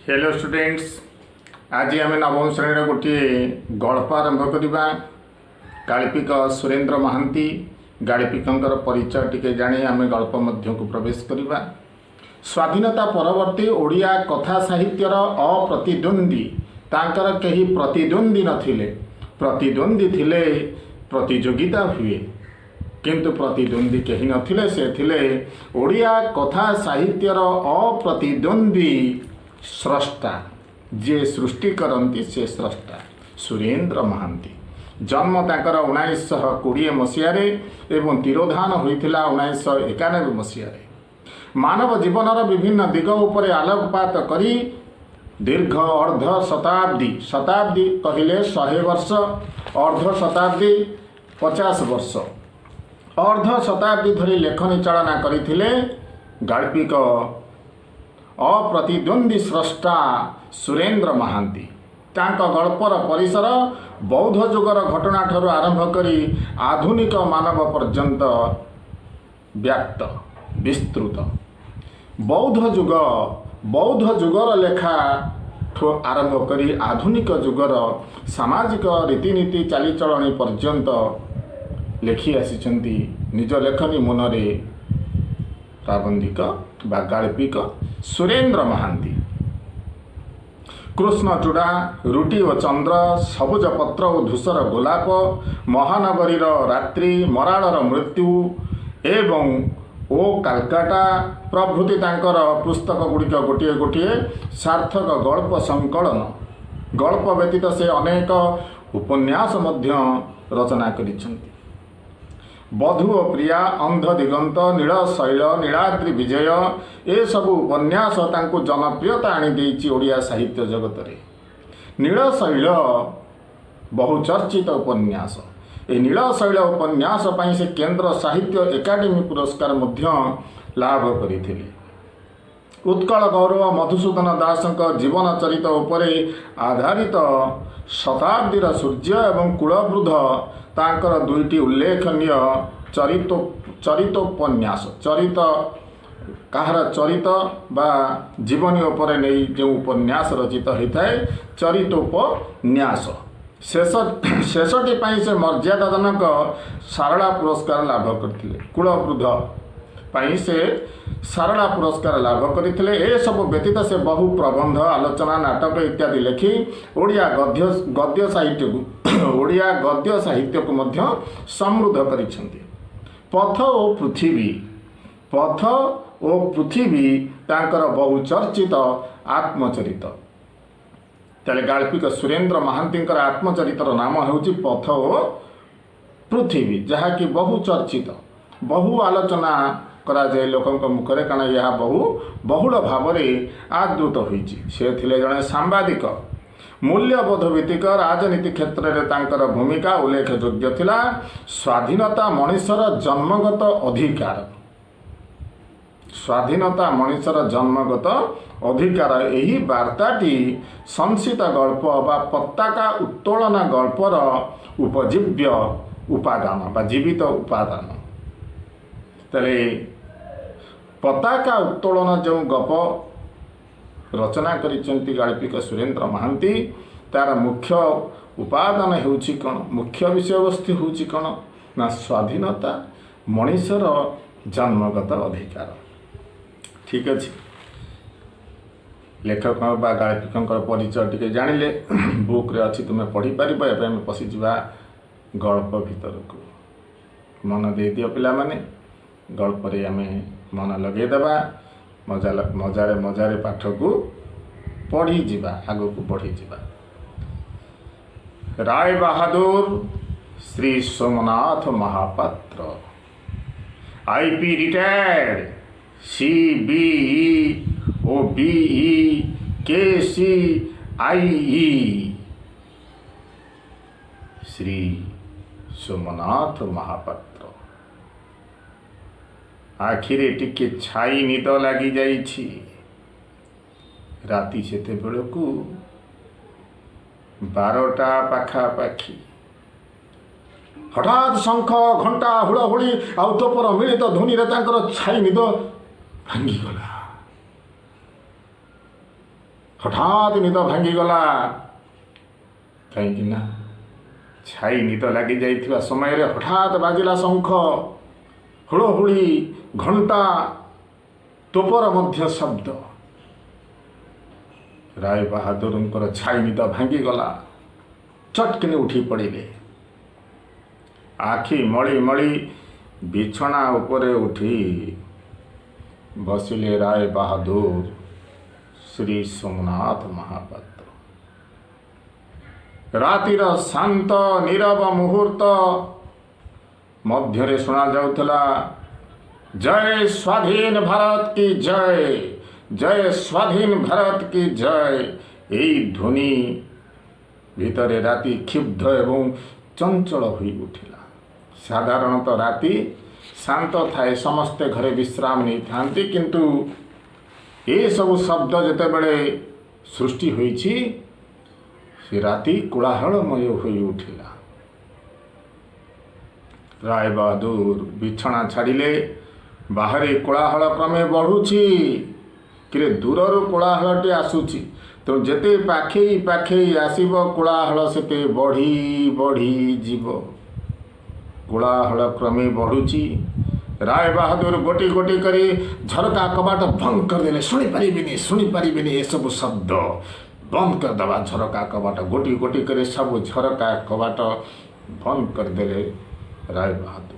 Hello students, आज आम नवम श्रेणी गोटे गल्प आरंभ करवा। गाळिपिक सुरेन्द्र महांती गाळिपिकंकर परिचय टिके जानी आम गल्प मध्य को प्रवेश करवा। स्वाधीनता परवर्ती ओडिया कथा साहित्यर अप्रतिद्वंदी तांकर कहीं प्रतिद्वंदी नथिले। प्रतिद्वंदी थिले प्रतियोगिता हुए किंतु प्रतिद्वंदी कहीं नथिले। से थिले ओडिया कथा साहित्यर अप्रतिद्वंदी स्रष्टा, जे सृष्टि करती से स्रष्टा सुरेन्द्र महांती। जन्म तांकर 1920 मसीह एवं तिरोधान होता 1991 मसीह। मानव जीवनर विभिन्न दिग उपरे आलोकपात करी दीर्घ अर्ध शताब्दी, शताब्दी कहले 100 वर्ष, अर्ध शताब्दी 50 वर्ष, अर्ध शताब्दी धरी लेखनी चालना करथिले गाळिपिक अप्रतिद्वंदी स्रष्टा सुरेन्द्र महांती। तांको गल्पर परिसर बौद्ध जुगर घटना ठारू आरंभ करी आधुनिक मानव पर्यंत व्याप्त विस्तृत। बौद्ध जुगर लेखा आरंभ करी आधुनिक जुगर सामाजिक रीतिनीति चालीचलणी पर्यंत लेखि आसिछन्ति निज लेखनी मनरे प्राबंधिक बा गाळिपिक सुरेन्द्र महांती। कृष्णचूड़ा, रुटी और चंद्र, सबुज पत्र और धूसर गोलाप, महानगरीर रात्रि, मराळर मृत्यु एवं ओ कालकाटा प्रभृति तांकर पुस्तक गुड़िक गोटे गोटे सार्थक गल्प संकलन। गल्प व्यतीत से अनेक उपन्यास मध्य रचना करिसेंति। बधू और प्रिया, अंध दिगंत, नील शैल, नीलाद्रि विजय ए सबु उपन्यास तांको जनप्रियता आनी देइछि ओडिया साहित्य जगत रे। नील शैल बहुचर्चित उपन्यास। ए नील शैल उपन्यास पई से केंद्र साहित्य एकाडेमी पुरस्कार मध्य लाभ करिथिले। उत्कल गौरव मधुसूदन दासଙ୍କ जीवन चरित उपरे आधारित शताब्दीर सूर्य एवं कुलवृद्ध तांकर दुईटी उल्लेखनीय चरितोपन्यास। चरित कहार चरित बा जीवनी उपरे नहीं जो उपन्यास रचित होता है चरितोपन्यास। शेषटी पाई से मर्यादाजनक सारला पुरस्कार लाभ करथिले। कुलवृद्ध पाई से सारला पुरस्कार लाभ करथिले। ए सब व्यतीत से बहु प्रबंध, आलोचना, नाटक इत्यादि लेखि ओडिया गद्य साहित्य को मध्य समृद्ध करिसेंति। पथ ओ पृथ्वी तांकर बहुचर्चित आत्मचरित। ताले गाळिपिक सुरेन्द्र महांतींकर आत्मचरितर नाम हेउछि पथ ओ पृथ्वी, जहाँकि बहुचर्चित, बहु आलोचना करा जाए लोकंक मुखरे, कारण यह बहुल भाव में आदृत होइछि। से थिले जणे सांबादिक। मूल्यबोध भित्तिक राजनीति क्षेत्र में तांकर भूमिका उल्लेखयोग्य थिला। स्वाधीनता मनुष्यर जन्मगत अधिकार। स्वाधीनता मनुष्यर जन्मगत अधिकार यही वार्ताटी संसित गल्प बा पताका उत्तोलन गल्पर उपजीव्य उपादान बा जीवित उपादान। तले पताका उत्तोलन जो गप रचना करिसेंति गाळिपिक सुरेन्द्र महांती, तार मुख्य उपादान हेउछि कौन, मुख्य विषय वस्तु हेउछि कौन ना स्वाधीनता मनुष्यर जन्मगत अधिकार। ठीक अच्छे, लेखक बा गाळिपिकंकर परिचय टिके जानिले बुक रे अछि, तुमे पढ़ी पारिबो। एबे हम पसिजिबा गल्प भितर को। मन दे दियो पिला माने, गल्प रे आमे मन लगे देबा। मजारे पाठ को पढ़ी जीवा, आगो को पढ़ी जीवा। Rai Bahadur Shri Somnath Mahapatra, IP retired, CBE OBE KCIE। Shri Somnath Mahapatra आखिरे टिके छाई निद लगी जाइछि। राति सेते बेलकू 12टा पाखापाखि हठात शंख घंटा हुड़हुड़ी आउ तोपर मिलित ध्वनि रे छाई निद भांगीगला। ହଠାତ୍ ନିଦ ଭାଙ୍ଗିଗଲା। କାହିଁକି ନା ଛାଇ ନିଦ ଲାଗି ଯାଇଥିବା ସମୟରେ ହଠାତ୍ ବାଜିଲା ଶଙ୍ଖ, ହୁଳହୁଳି, ଘଣ୍ଟା, ତୋପର ମଧ୍ୟ ଶବ୍ଦ। ରାୟ ବାହାଦୁରଙ୍କର ଛାଇ ନିଦ ଭାଙ୍ଗିଗଲା। ଚଟକିନି ଉଠି ପଡ଼ିଲେ। ଆଖି ମଳି ମଳି ବିଛଣା ଉପରେ ଉଠି ବସିଲେ ରାୟ ବାହାଦୁର ଶ୍ରୀ ସୋମନାଥ ମହାପାତ୍ର। ରାତିର ଶାନ୍ତ ନୀରବ ମୁହୂର୍ତ୍ତ ମଧ୍ୟରେ ଶୁଣାଯାଉଥିଲା ଜୟ ସ୍ୱାଧୀନ ଭାରତ କି ଜୟ, ଜୟ ସ୍ୱାଧୀନ ଭାରତ କି ଜୟ। ଏହି ଧ୍ୱନି ଭିତରେ ରାତି କ୍ଷୁବ୍ଧ ଏବଂ ଚଞ୍ଚଳ ହୋଇ ଉଠିଲା। ସାଧାରଣତଃ ରାତି ଶାନ୍ତ ଥାଏ, ସମସ୍ତେ ଘରେ ବିଶ୍ରାମ ନେଇଥାନ୍ତି, କିନ୍ତୁ ଏସବୁ ଶବ୍ଦ ଯେତେବେଳେ ସୃଷ୍ଟି ହୋଇଛି ସେ ରାତି କୋଳାହଳମୟ ହୋଇ ଉଠିଲା। ରାୟ ବାହାଦୁର ବିଛଣା ଛାଡ଼ିଲେ। ବାହାରେ କୋଳାହଳ କ୍ରମେ ବଢ଼ୁଛି। କିରେ ଦୂରରୁ କୋଳାହଳଟି ଆସୁଛି, ତେଣୁ ଯେତେ ପାଖେଇ ପାଖେଇ ଆସିବ କୋଳାହଳ ସେତେ ବଢ଼ି ବଢ଼ି ଯିବ। କୋଳାହଳ କ୍ରମେ ବଢ଼ୁଛି। ରାୟ ବାହାଦୁର ଗୋଟି ଗୋଟି କରି ଝରକା କବାଟ ବନ୍ଦ କରିଦେଲେ। ଶୁଣିପାରିବେନି ଏସବୁ ଶବ୍ଦ। ବନ୍ଦ କରିଦେବା ଝରକା କବାଟ। ଗୋଟି ଗୋଟି କରି ସବୁ ଝରକା କବାଟ ବନ୍ଦ କରିଦେଲେ ରାୟ ବାହାଦୁର।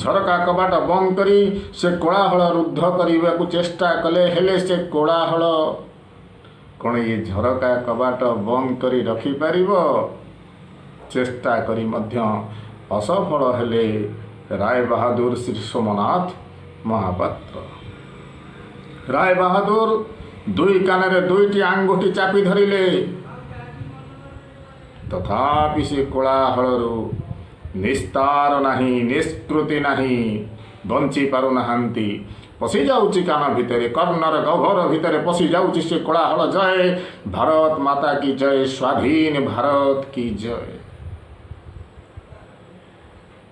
ଝରକା କବାଟ ବନ୍ଦ କରି ସେ କୋଳାହଳ ରୁଦ୍ଧ କରିବାକୁ ଚେଷ୍ଟା କଲେ, ହେଲେ ସେ କୋଳାହଳ କ'ଣ ଏ ଝରକା କବାଟ ବନ୍ଦ କରି ରଖିପାରିବ? ଚେଷ୍ଟା କରି ମଧ୍ୟ ଅସଫଳ ହେଲେ ରାୟ ବାହାଦୁର ଶ୍ରୀ ସୋମନାଥ ମହାପାତ୍ର। ରାୟ ବାହାଦୁର ଦୁଇ କାନରେ ଦୁଇଟି ଆଙ୍ଗୁଠି ଚାପି ଧରିଲେ। ତଥାପି ସେ କୋଳାହଳରୁ ନିସ୍ତାର ନାହିଁ, ନିଷ୍କୃତି ନାହିଁ, ବଞ୍ଚି ପାରୁନାହାନ୍ତି। ପଶିଯାଉଛି କାନ ଭିତରେ, କର୍ଣ୍ଣର ଗହ୍ୱର ଭିତରେ ପଶିଯାଉଛି ସେ କୋଳାହଳ। ଜୟ ଭାରତ ମାତା କି ଜୟ, ସ୍ୱାଧୀନ ଭାରତ କି ଜୟ।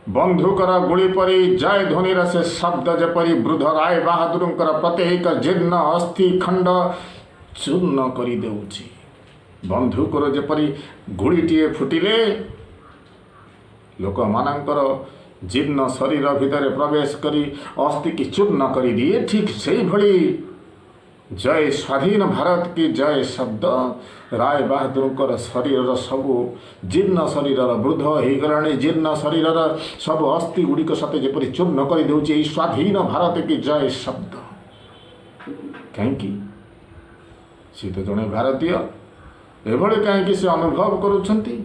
ବନ୍ଧୁକର ଗୁଳି ପରି ଜୟ ଧ୍ୱନିର ସେ ଶବ୍ଦ ଯେପରି ବୃଦ୍ଧ ରାୟ ବାହାଦୁରଙ୍କର ପ୍ରତ୍ୟେକ ଜୀର୍ଣ୍ଣ ଅସ୍ଥି ଖଣ୍ଡ ଚୂର୍ଣ୍ଣ କରିଦେଉଛି। ବନ୍ଧୁକର ଯେପରି ଗୁଳିଟିଏ ଫୁଟିଲେ ଲୋକମାନଙ୍କର ଜୀର୍ଣ୍ଣ ଶରୀର ଭିତରେ ପ୍ରବେଶ କରି ଅସ୍ଥିକି ଚୂର୍ଣ୍ଣ କରିଦିଏ, ଠିକ୍ ସେଇଭଳି ଜୟ ସ୍ୱାଧୀନ ଭାରତ କି ଜୟ ଶବ୍ଦ ରାୟ ବାହାଦୁରଙ୍କର ଶରୀରର ସବୁ ଜୀର୍ଣ୍ଣ ଶରୀରର, ବୃଦ୍ଧ ହୋଇଗଲାଣି ଜୀର୍ଣ୍ଣ ଶରୀରର ସବୁ ଅସ୍ଥି ଗୁଡ଼ିକ ସତେ ଯେପରି ଚୂର୍ଣ୍ଣ କରିଦେଉଛି ଏହି ସ୍ୱାଧୀନ ଭାରତ କି ଜୟ ଶବ୍ଦ। କାହିଁକି? ସେ ତ ଜଣେ ଭାରତୀୟ। ଏଭଳି କାହିଁକି ସେ ଅନୁଭବ କରୁଛନ୍ତି?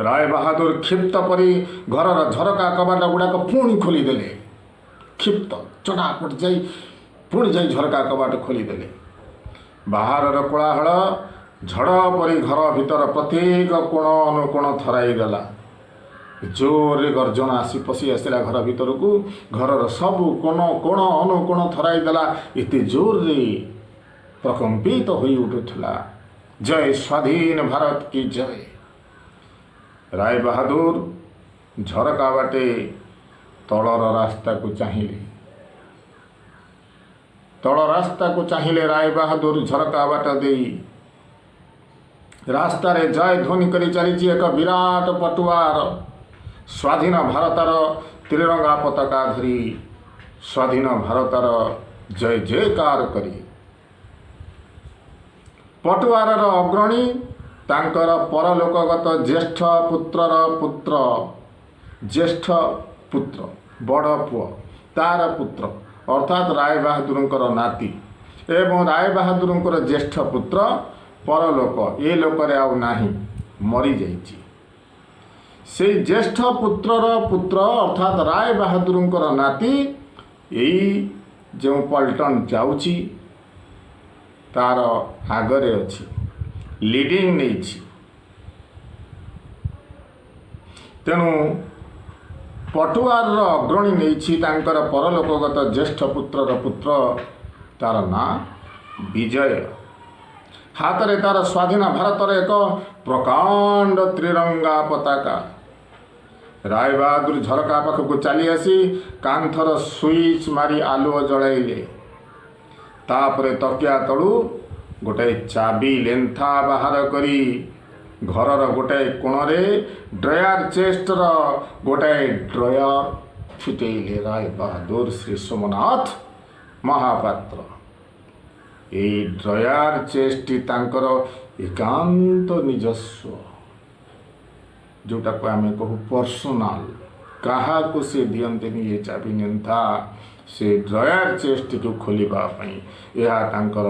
ରାୟ ବାହାଦୁର କ୍ଷିପ୍ତ ପରି ଘରର ଝରକା କବାଟ ଗୁଡ଼ାକ ପୁଣି ଖୋଲିଦେଲେ। କ୍ଷିପ୍ତ ଚଟାପଟ ଯାଇ ପୁଣି ଯାଇ ଝରକା କବାଟ ଖୋଲିଦେଲେ। ବାହାରର କୋଳାହଳ ଝଡ଼ ପରି ଘର ଭିତର ପ୍ରତ୍ୟେକ କୋଣ ଅନୁକୋଣ ଥରାଇଗଲା। ଜୋରରେ ଗର୍ଜନ ଆସି ପଶି ଆସିଲା ଘର ଭିତରକୁ। ଘରର ସବୁ କୋଣ କୋଣ ଅନୁକୋଣ ଥରାଇଦେଲା। ଏତେ ଜୋରରେ ପ୍ରକମ୍ପିତ ହୋଇ ଉଠୁଥିଲା ଜୟ ସ୍ୱାଧୀନ ଭାରତ କି ଜୟ। ରାୟ ବାହାଦୁର ଝରକା ବାଟେ ତଳର ରାସ୍ତାକୁ ଚାହିଁଲେ। ତଳ ରାସ୍ତାକୁ ଚାହିଁଲେ ରାୟ ବାହାଦୁର ଝରକା ବାଟ ଦେଇ। ରାସ୍ତାରେ ଜୟ ଧ୍ୱନି କରି ଚାଲିଛି ଏକ ବିରାଟ ପଟୁଆର। ସ୍ୱାଧୀନ ଭାରତର ତ୍ରିରଙ୍ଗା ପତାକା ଧରି, ସ୍ୱାଧୀନ ଭାରତର ଜୟ ଜୟକାର କରି। ପଟୁଆରର ଅଗ୍ରଣୀ ତାଙ୍କର ପରଲୋକଗତ ଜ୍ୟେଷ୍ଠ ପୁତ୍ରର ପୁତ୍ର, ଜ୍ୟେଷ୍ଠ ପୁତ୍ର ବଡ଼ ପୁଅ ତାର ପୁତ୍ର ଅର୍ଥାତ୍ ରାୟ ବାହାଦୁରଙ୍କର ନାତି ଏବଂ ରାୟ ବାହାଦୁରଙ୍କର ଜ୍ୟେଷ୍ଠ ପୁତ୍ର ପରଲୋକ, ଏ ଲୋକରେ ଆଉ ନାହିଁ, ମରିଯାଇଛି। ସେଇ ଜ୍ୟେଷ୍ଠ ପୁତ୍ରର ପୁତ୍ର ଅର୍ଥାତ୍ ରାୟ ବାହାଦୁରଙ୍କର ନାତି ଏଇ ଯେଉଁ ପଲ୍ଟନ ଯାଉଛି ତାର ଆଗରେ ଅଛି, ଲିଡ଼ିଂ ନେଇଛି। ତେଣୁ ପଟୁଆରର ଅଗ୍ରଣୀ ନେଇଛି ତାଙ୍କର ପରଲୋକଗତ ଜ୍ୟେଷ୍ଠ ପୁତ୍ରର ପୁତ୍ର, ତାର ନାଁ ବିଜୟ। ହାତରେ ତାର ସ୍ୱାଧୀନ ଭାରତର ଏକ ପ୍ରକାଣ୍ଡ ତ୍ରିରଙ୍ଗା ପତାକା। ରାୟ ବାହାଦୁର ଝରକା ପାଖକୁ ଚାଲି ଆସି କାନ୍ଥର ସୁଇଚ୍ ମାରି ଆଲୁଅ ଜଳାଇଲେ। तापरे तकिया तलू गोटे चाबी लेंथा बाहर करी घरर गोटे कोणरे ड्रयर चेस्टर गोटे ड्रयर फिटेले राय बहादुर श्री सोमनाथ महापात्र। ये ड्रयर चेस्टी तांकर एकांत निजस्व जोटा को आम कहू पर्सनाल क्या को से दियंते ये चाबी निंथा से ड्रयर चेस्ट को खोलवाई यह तांकर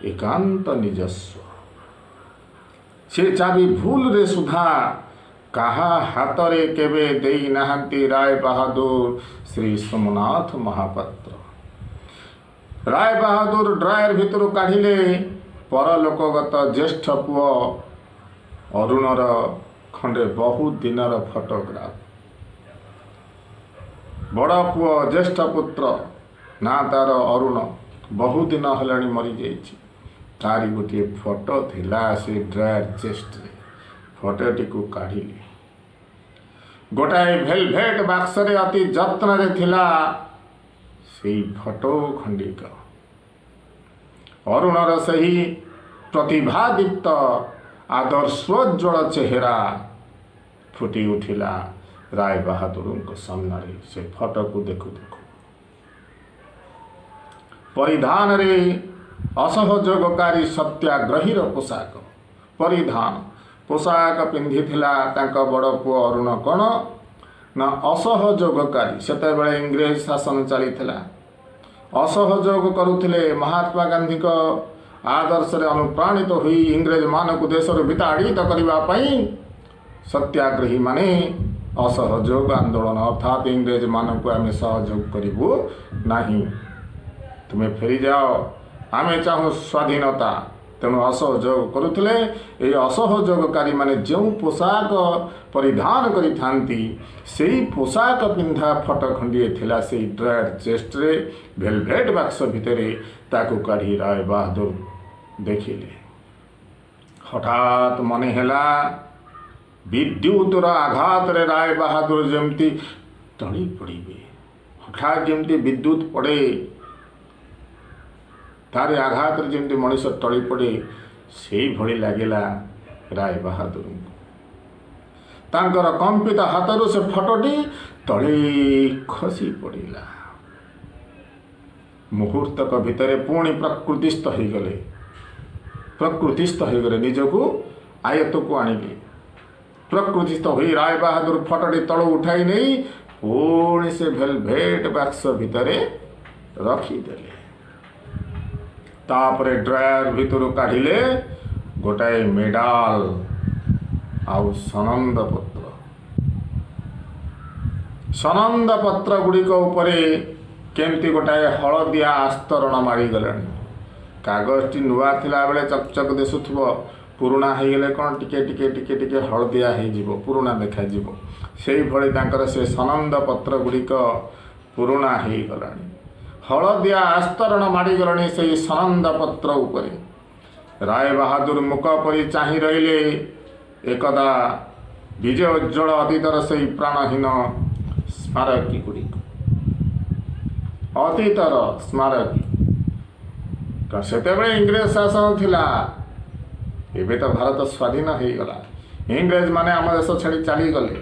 एकांत निजस्व। से चाबी भूल रे सुधा कहा हाथ रे केबे देई नाहंती राय बहादुर श्री सोमनाथ महापात्र। राय बहादुर ड्रायर भितर काढ़िले परलोकगत ज्येष्ठ पुओ अरुणर खंडे बहुत दिनर फोटोग्राफ। बड़ पुओ ज्येष्ठ पुत्र ना तार अरुण बहु दिन हलाणी मरी जाइछि। तारी गोटे फोटो थिला से ड्रायर चेस्ट रे फोटोटी को काढ़िले गोटाए भेलभेट बाक्सरे अति जत्न रे थिला सेई फोटो खंडिक अरुणर सही प्रतिभादीप्त आदर्शोज्वल चेहरा फुटी उठिला राय बहादुर सामने से फोटो को देखु देखु परिधान रे असहयोगकारी सत्याग्रही पोशाक परिधान पोशाक पिंधि बड़ पुओ अरुण कौन ना असहयोगकारी सेते बेले इंग्रेज शासन चली असहयोग करुले महात्मा गांधी को आदर्श रे अनुप्राणित हुई इंग्रेज मानक देश विताड़ित करने सत्याग्रही माने असहयोग आंदोलन अर्थात इंग्रेज मानक आम सहयोग करूँ नहीं तुम्हें फेरी जाओ आमे चाहूँ स्वाधीनता तेणु असहयोग करुले ये असहयोगकारी माने जो पोशाक परिधान करी से पोशाक पिंधा फोटो खंडिए थिला से ड्रायर चेस्ट रे भेलभेट बाक्स भितर ताकू काढ़ी राय बहादुर देखिले। हठात मने हेला विद्युतर आघात रे राय बहादुर जमती टली पड़े हठात जमती विद्युत पड़े तारे आघात जमी मनीष टली पड़े से भली लगिला राय बहादुर तांकर कंपित हाथरू से फोटोटी तले खसी पड़ा मुहूर्तक भितर पुणी प्रकृतिस्थ हो गले निजको आयत को आणिले प्रकृतिस्थ हो राय बहादुर फोटोटी तल उठाई नहीं पुणी से भेलभेट बाक्स भितर रखीदेले। तापरे ड्रायर भितर काढ़िले गोटाए मेडाल आउ सनंद पत्र गुड़िक उपरे केमती गोटाए हलदिया आस्तरण मारिगला कागजटी नुआ थिला बेले चकचक दिशुथबो पुराना हो गले कौन टिके टिके टिके टिके हलदिया हो पुराना देखा से भली तांकर से सनंद पत्र गुड़िक पुराना हो गला हलदिया आस्तरण मारिगलानी से सनंद पत्र उपरे राय बहादुर मुख परी चाही रहिले एकदा विजय उज्ज्वल अतीतर से प्राणहीन स्मारकी गुड़िक अतीतर स्मारकी सेतेबेले इंग्रेज शासन थिला एबे तो भारत स्वाधीन हो गला इंग्रेज माने आम देश छाड़ी चली गले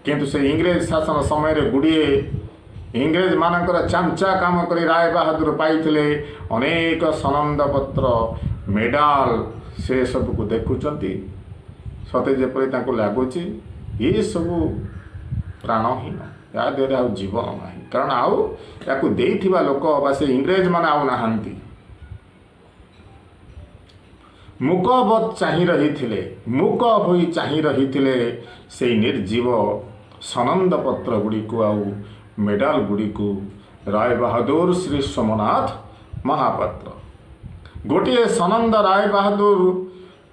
किंतु से इंग्रेज शासन समय रे गुड़िए इंग्रेज मानकर चामचा काम करी राय बहादुर पाइथिले अनेक सनंद पत्र मेडाल से सब को देखुचंती सते जेपरि तांको लागुची ये सब प्राणहीन या देहरे आउ जीवन नाही कारण आउ याकू देइथिबा लोक बा से इंग्रेज माने आउ नाहांती मुकबत चाही रही थिले मुक होई चाही रही थिले से निर्जीव सनंद पत्र गुड़ी को आउ मेडाल गुड़ी को राय बहादुर श्री सोमनाथ महापात्र गोटे सनंद राय बहादुर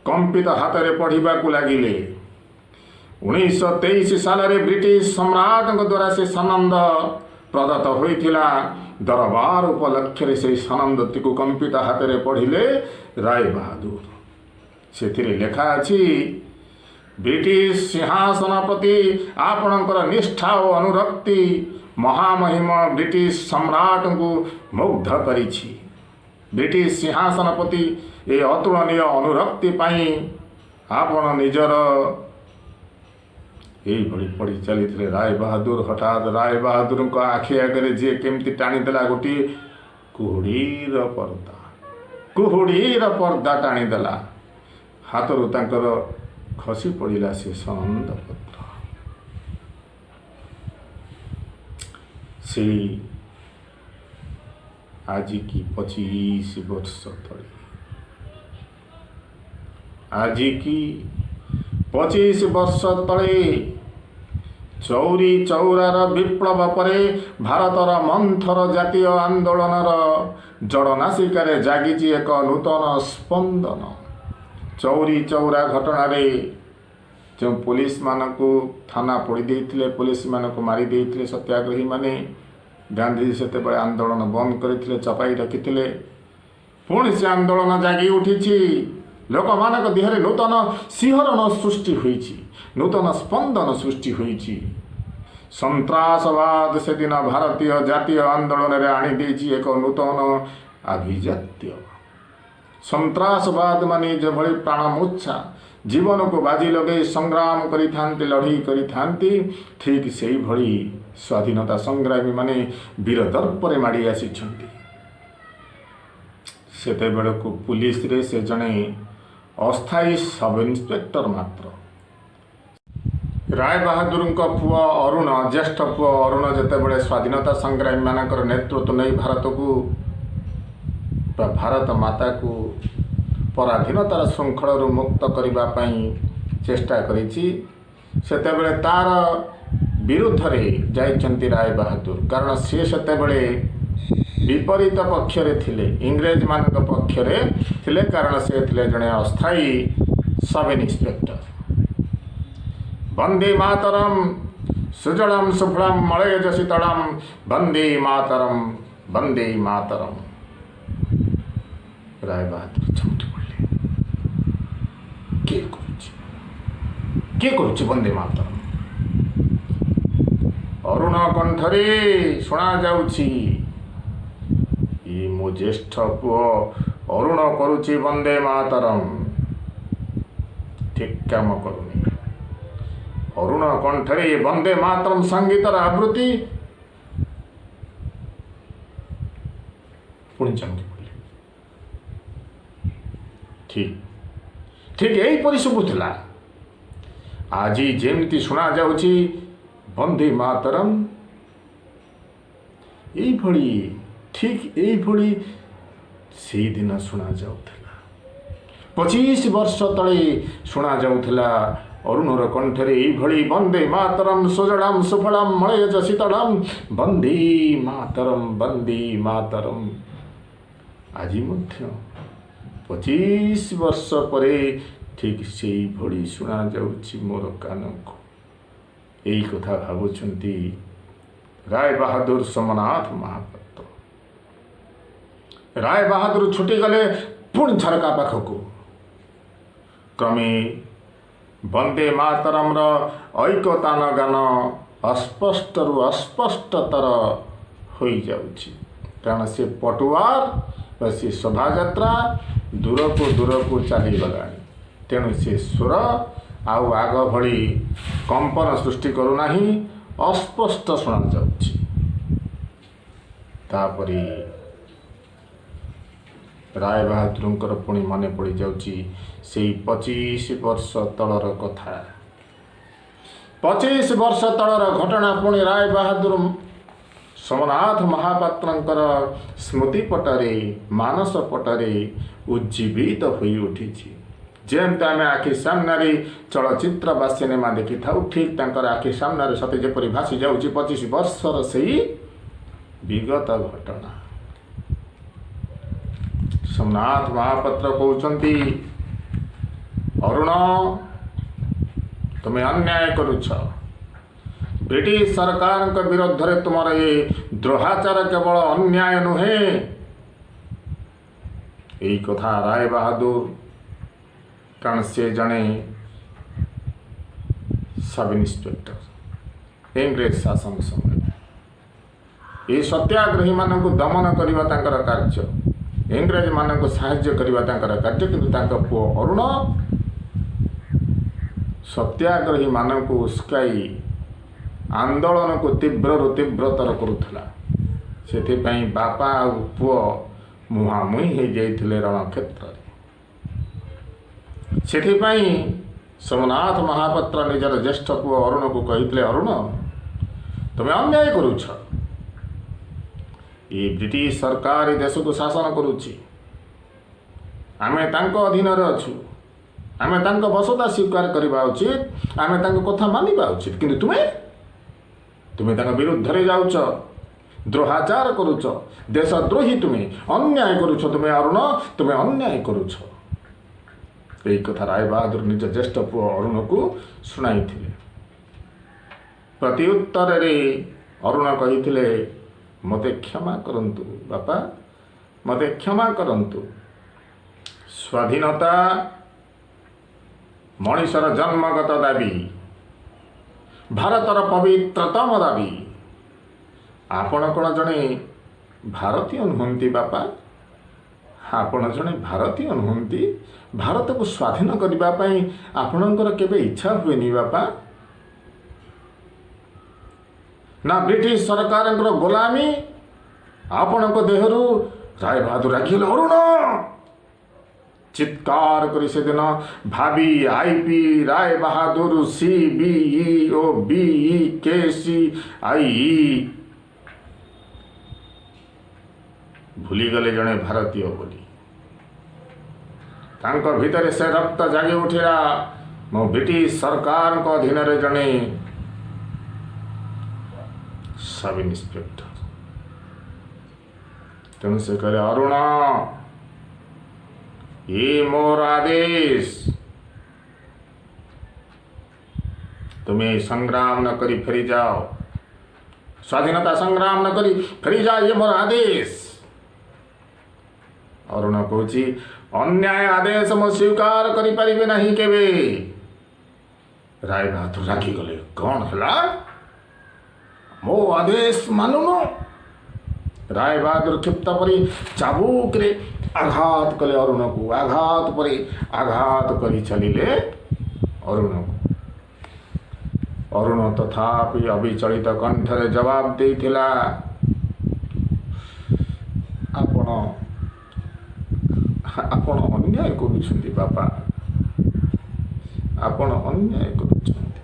कंपित हाथ में पढ़ा लगिले 1923 साल में ब्रिटिश सम्राट द्वारा से सनंद प्रदत्त होइथिला दरबार उपलक्ष्य से सनंदती को कंपित हाथ में पढ़िले राय बहादुर से लेखा अछि ब्रिटिश सिंहासन प्रति आपणकर निष्ठा और अनुरक्ति महामहिम ब्रिटिश सम्राट को मुग्ध करिछि ବ୍ରିଟିଶ ସିଂହାସନ ପ୍ରତି ଏ ଅତୁଳନୀୟ ଅନୁରକ୍ତି ପାଇଁ ଆପଣ ନିଜର ଏଇଭଳି ପଡ଼ି ଚାଲିଥିଲେ। ରାୟ ବାହାଦୁର ହଠାତ୍ ରାୟ ବାହାଦୁରଙ୍କ ଆଖି ଆଗରେ ଯିଏ କେମିତି ଟାଣିଦେଲା ଗୋଟିଏ କୁହୁଡ଼ିର ପର୍ଦ୍ଦା ଟାଣିଦେଲା। ହାତରୁ ତାଙ୍କର ଖସି ପଡ଼ିଲା ସେ ସନନ୍ଦ ପତ୍ର। ସେଇ ଆଜିକି 25 ବର୍ଷ ତଳେ, ଆଜିକି 25 ବର୍ଷ ତଳେ ଚୌରୀ ଚୌରାର ବିପ୍ଳବ ପରେ ଭାରତର ମନ୍ଥର ଜାତୀୟ ଆନ୍ଦୋଳନର ଜଡ଼ନାସିକାରେ ଜାଗିଛି ଏକ ନୂତନ ସ୍ପନ୍ଦନ। ଚୌରୀ ଚୌରା ଘଟଣାରେ ଯେଉଁ ପୋଲିସମାନଙ୍କୁ ଥାନା ପୋଡ଼ି ଦେଇଥିଲେ, ପୋଲିସମାନଙ୍କୁ ମାରି ଦେଇଥିଲେ ସତ୍ୟାଗ୍ରହୀମାନେ, ଗାନ୍ଧୀଜୀ ସେତେବେଳେ ଆନ୍ଦୋଳନ ବନ୍ଦ କରିଥିଲେ, ଚପାଇ ରଖିଥିଲେ। ପୁଣି ସେ ଆନ୍ଦୋଳନ ଜାଗି ଉଠିଛି। ଲୋକମାନଙ୍କ ଦେହରେ ନୂତନ ଶିହରଣ ସୃଷ୍ଟି ହୋଇଛି, ନୂତନ ସ୍ପନ୍ଦନ ସୃଷ୍ଟି ହୋଇଛି। ସନ୍ତ୍ରାସବାଦ ସେଦିନ ଭାରତୀୟ ଜାତୀୟ ଆନ୍ଦୋଳନରେ ଆଣିଦେଇଛି ଏକ ନୂତନ ଆଭିଜାତ୍ୟ। ସନ୍ତ୍ରାସବାଦ ମାନେ ଯେଭଳି ପ୍ରାଣମୂର୍ଚ୍ଛା ଜୀବନକୁ ବାଜି ଲଗାଇ ସଂଗ୍ରାମ କରିଥାନ୍ତି, ଲଢ଼େଇ କରିଥାନ୍ତି, ଠିକ୍ ସେଇଭଳି ସ୍ୱାଧୀନତା ସଂଗ୍ରାମୀମାନେ ବୀରଦର୍ପରେ ମାଡ଼ି ଆସିଛନ୍ତି। ସେତେବେଳକୁ ପୁଲିସରେ ସେ ଜଣେ ଅସ୍ଥାୟୀ ସବ୍ ଇନ୍ସପେକ୍ଟର ମାତ୍ର। ରାୟ ବାହାଦୁରଙ୍କ ପୁଅ ଅରୁଣ, ଜ୍ୟେଷ୍ଠ ପୁଅ ଅରୁଣ ଯେତେବେଳେ ସ୍ୱାଧୀନତା ସଂଗ୍ରାମୀମାନଙ୍କର ନେତୃତ୍ୱ ନେଇ ଭାରତକୁ ବା ଭାରତ ମାତାକୁ ପରାଧୀନତାର ଶୃଙ୍ଖଳରୁ ମୁକ୍ତ କରିବା ପାଇଁ ଚେଷ୍ଟା କରିଛି, ସେତେବେଳେ ତାର ବିରୁଦ୍ଧରେ ଯାଇଛନ୍ତି ରାୟ ବାହାଦୁର। କାରଣ ସିଏ ସେତେବେଳେ ବିପରୀତ ପକ୍ଷରେ ଥିଲେ, ଇଂରେଜମାନଙ୍କ ପକ୍ଷରେ ଥିଲେ। କାରଣ ସେ ଥିଲେ ଜଣେ ଅସ୍ଥାୟୀ ସବ୍ ଇନ୍ସପେକ୍ଟର। ବନ୍ଦେ ମାତରମ୍ ସୁଜଳମ୍ ସୁଫଳମ୍ ମଳୟଜ ଶୀତଳମ୍, ବନ୍ଦେ ମାତରମ୍ ବନ୍ଦେ ମାତରମ୍। ରାୟ ବାହାଦୁର ଚମକି ପଡ଼ିଲେ। କିଏ କରୁଛି ବନ୍ଦେ ମାତରମ୍? ଅରୁଣ କଣ୍ଠରେ ଶୁଣାଯାଉଛି, ମୋ ଜ୍ୟେଷ୍ଠ ପୁଅ ଅରୁଣ କରୁଛି ବନ୍ଦେ ମାତରମ୍। ଠିକ୍ କାମ କରୁନି। ଅରୁଣ କଣ୍ଠରେ ବନ୍ଦେ ମାତରମ୍ ସଙ୍ଗୀତର ଆବୃତ୍ତି। ପୁଣି ଚମକି ପଡ଼ିଲେ। ଠିକ୍ ଏହିପରି ଶୁଭୁଥିଲା। ଆଜି ଯେମିତି ଶୁଣାଯାଉଛି ବନ୍ଦେ ମାତରମ୍, ଠିକ୍ ଏଇଭଳି ସେଇଦିନ ଶୁଣାଯାଉଥିଲା। 25 ବର୍ଷ ତଳେ ଶୁଣାଯାଉଥିଲା ଅରୁଣର କଣ୍ଠରେ ଏଇଭଳି ବନ୍ଦେ ମାତରମ୍ ସୁଜଳମ୍ ସୁଫଳମ୍ ମଳୟଜ ଶୀତଳମ୍, ବନ୍ଦେ ମାତରମ୍ ବନ୍ଦେ ମାତରମ୍। ଆଜି ମଧ୍ୟ 25 ବର୍ଷ ପରେ ଠିକ୍ ସେଇଭଳି ଶୁଣାଯାଉଛି ମୋର କାନକୁ। ଏଇ କଥା ଭାବୁଛନ୍ତି ରାୟ ବାହାଦୁର ସୋମନାଥ ମହାପାତ୍ର। ରାୟ ବାହାଦୁର ଛୁଟିଗଲେ ପୁଣି ଝରକା ପାଖକୁ। କ୍ରମେ ବନ୍ଦେ ମାତରମ୍ର ଐକତାନ ଗାନ ଅସ୍ପଷ୍ଟରୁ ଅସ୍ପଷ୍ଟତର ହୋଇଯାଉଛି। କାରଣ ସେ ପଟୁଆର ବା ସେ ଶୋଭାଯାତ୍ରା ଦୂରକୁ ଚାଲିଗଲାଣି। ତେଣୁ ସେ ସ୍ୱର ଆଉ ଆଗ ଭଳି କମ୍ପନ ସୃଷ୍ଟି କରୁନାହିଁ, ଅସ୍ପଷ୍ଟ ଶୁଣାଯାଉଛି। ତାପରେ ରାୟ ବାହାଦୁରଙ୍କର ପୁଣି ମନେ ପଡ଼ିଯାଉଛି ସେଇ 25 ବର୍ଷ ତଳର କଥା। 25 ବର୍ଷ ତଳର ଘଟଣା ପୁଣି ରାୟ ବାହାଦୁର ସୋମନାଥ ମହାପାତ୍ରଙ୍କର ସ୍ମୃତିପଟରେ, ମାନସ ପଟରେ ଉଜ୍ଜୀବିତ ହୋଇ ଉଠିଛି। ଯେମିତି ଆମେ ଆଖି ସାମ୍ନାରେ ଚଳଚ୍ଚିତ୍ର ବା ସିନେମା ଦେଖିଥାଉ, ଠିକ୍ ତାଙ୍କର ଆଖି ସାମ୍ନାରେ ସତେ ଯେପରି ଭାସି ଯାଉଛି 25 ବର୍ଷର ସେଇ ବିଗତ ଘଟଣା। ସୋମନାଥ ମହାପାତ୍ର କହୁଛନ୍ତି, ଅରୁଣ, ତୁମେ ଅନ୍ୟାୟ କରୁଛ। ବ୍ରିଟିଶ ସରକାରଙ୍କ ବିରୋଧରେ ତୁମର ଏ ଦ୍ରୋହାଚାର କେବଳ ଅନ୍ୟାୟ ନୁହେଁ। এই কথা রায় বাহাদুর, কারণ সে জଣେ ସବ୍ ଇନ୍ସପେକ୍ଟର ଇଂରେଜ ଶାସନ ସମୟରେ। ଏହି ସତ୍ୟାଗ୍ରହୀମାନଙ୍କୁ ଦମନ କରିବା ତାଙ୍କର କାର୍ଯ୍ୟ। ଇଂରେଜମାନଙ୍କୁ ସାହାଯ୍ୟ କରିବା ତାଙ୍କର କାର୍ଯ୍ୟ। କିନ୍ତୁ ତାଙ୍କ ପୁଅ ଅରୁଣ ସତ୍ୟାଗ୍ରହୀମାନଙ୍କୁ ଉସ୍କାଇ ଆନ୍ଦୋଳନକୁ ତୀବ୍ରରୁ ତୀବ୍ରତର କରୁଥିଲା। ସେଥିପାଇଁ ବାପା ଆଉ ପୁଅ ମୁହାଁମୁହିଁ ହୋଇଯାଇଥିଲେ ରଣକ୍ଷେତ୍ରରେ। ସେଥିପାଇଁ ସୋମନାଥ ମହାପାତ୍ର ନିଜର ଜ୍ୟେଷ୍ଠ ପୁଅ ଅରୁଣକୁ କହିଥିଲେ, ଅରୁଣ, ତୁମେ ଅନ୍ୟାୟ କରୁଛ। ଏ ବ୍ରିଟିଶ ସରକାର ଏ ଦେଶକୁ ଶାସନ କରୁଛି। ଆମେ ତାଙ୍କ ଅଧୀନରେ ଅଛୁ। ଆମେ ତାଙ୍କ ବସତା ସ୍ୱୀକାର କରିବା ଉଚିତ। ଆମେ ତାଙ୍କ କଥା ମାନିବା ଉଚିତ। କିନ୍ତୁ ତୁମେ ତାଙ୍କ ବିରୁଦ୍ଧରେ ଯାଉଛ, ଦ୍ରୋହାଚାର କରୁଛ, ଦେଶଦ୍ରୋହୀ ତୁମେ, ଅନ୍ୟାୟ କରୁଛ। ତୁମେ ଅରୁଣ, ତୁମେ ଅନ୍ୟାୟ କରୁଛ। ଏହି କଥା ରାୟବାହାଦୁର ନିଜ ଜ୍ୟେଷ୍ଠ ପୁଅ ଅରୁଣକୁ ଶୁଣାଇଥିଲେ। ପ୍ରତି ଉତ୍ତରରେ ଅରୁଣ କହିଥିଲେ, ମୋତେ କ୍ଷମା କରନ୍ତୁ ବାପା, ମୋତେ କ୍ଷମା କରନ୍ତୁ। ସ୍ୱାଧୀନତା ମଣିଷର ଜନ୍ମଗତ ଦାବି, ଭାରତର ପବିତ୍ରତମ ଦାବି। ଆପଣ କ'ଣ ଜଣେ ଭାରତୀୟ ନୁହନ୍ତି ବାପା? ଆପଣ ଜଣେ ଭାରତୀୟ ନୁହନ୍ତି? ଭାରତକୁ ସ୍ୱାଧୀନ କରିବା ପାଇଁ ଆପଣଙ୍କର କେବେ ଇଚ୍ଛା ହୁଏନି ବାପା? ନା ବ୍ରିଟିଶ ସରକାରଙ୍କର ଗୋଲାମୀ ଆପଣଙ୍କ ଦେହରୁ? ରାୟବାହାଦୁର ରାଗିଲେ, ଅରୁଣ ଚିତ୍କାର କରି ସେଦିନ ଭାବି IP Rai Bahadur CBE BE KCIE ଭୁଲିଗଲେ ଜଣେ ଭାରତୀୟ ବୋଲି। ତାଙ୍କ ଭିତରେ ସେ ରକ୍ତ ଜାଗି ଉଠିଲା, ମୁଁ ବ୍ରିଟିଶ ସରକାରଙ୍କ ଅଧୀନରେ ଜଣେ ସବ୍ ଇନ୍ସପେକ୍ଟର। ତେଣୁ ସେ କହିଲେ, ଅରୁଣ, ଏ ମୋର ଆଦେଶ। ତୁମେ ସଂଗ୍ରାମ ନ କରି ଫେରିଯାଅ, ସ୍ୱାଧୀନତା ସଂଗ୍ରାମ ନ କରି ଫେରିଯାଅ, ଏ ମୋର ଆଦେଶ। ଅରୁଣ କହୁଛି, ଅନ୍ୟାୟ ଆଦେଶ ମୁଁ ସ୍ୱୀକାର କରିପାରିବି ନାହିଁ କେବେ। ରାୟବାହାଦୁର ରାଗିଗଲେ, କ'ଣ ହେଲା? ମୋ ଆଦେଶ ମାନୁନ? ରାୟବାହାଦୁର କ୍ଷିପ୍ତ ପରି ଚାବୁକରେ ଆଘାତ କଲେ ଅରୁଣକୁ। ଆଘାତ ପରେ ଆଘାତ କରି ଚାଲିଲେ ଅରୁଣକୁ। ଅରୁଣ ତଥାପି ଅବିଚଳିତ କଣ୍ଠରେ ଜବାବ ଦେଇଥିଲା, ଆପଣ ଅନ୍ୟାୟ କରୁଛନ୍ତି ବାପା, ଆପଣ ଅନ୍ୟାୟ କରୁଛନ୍ତି।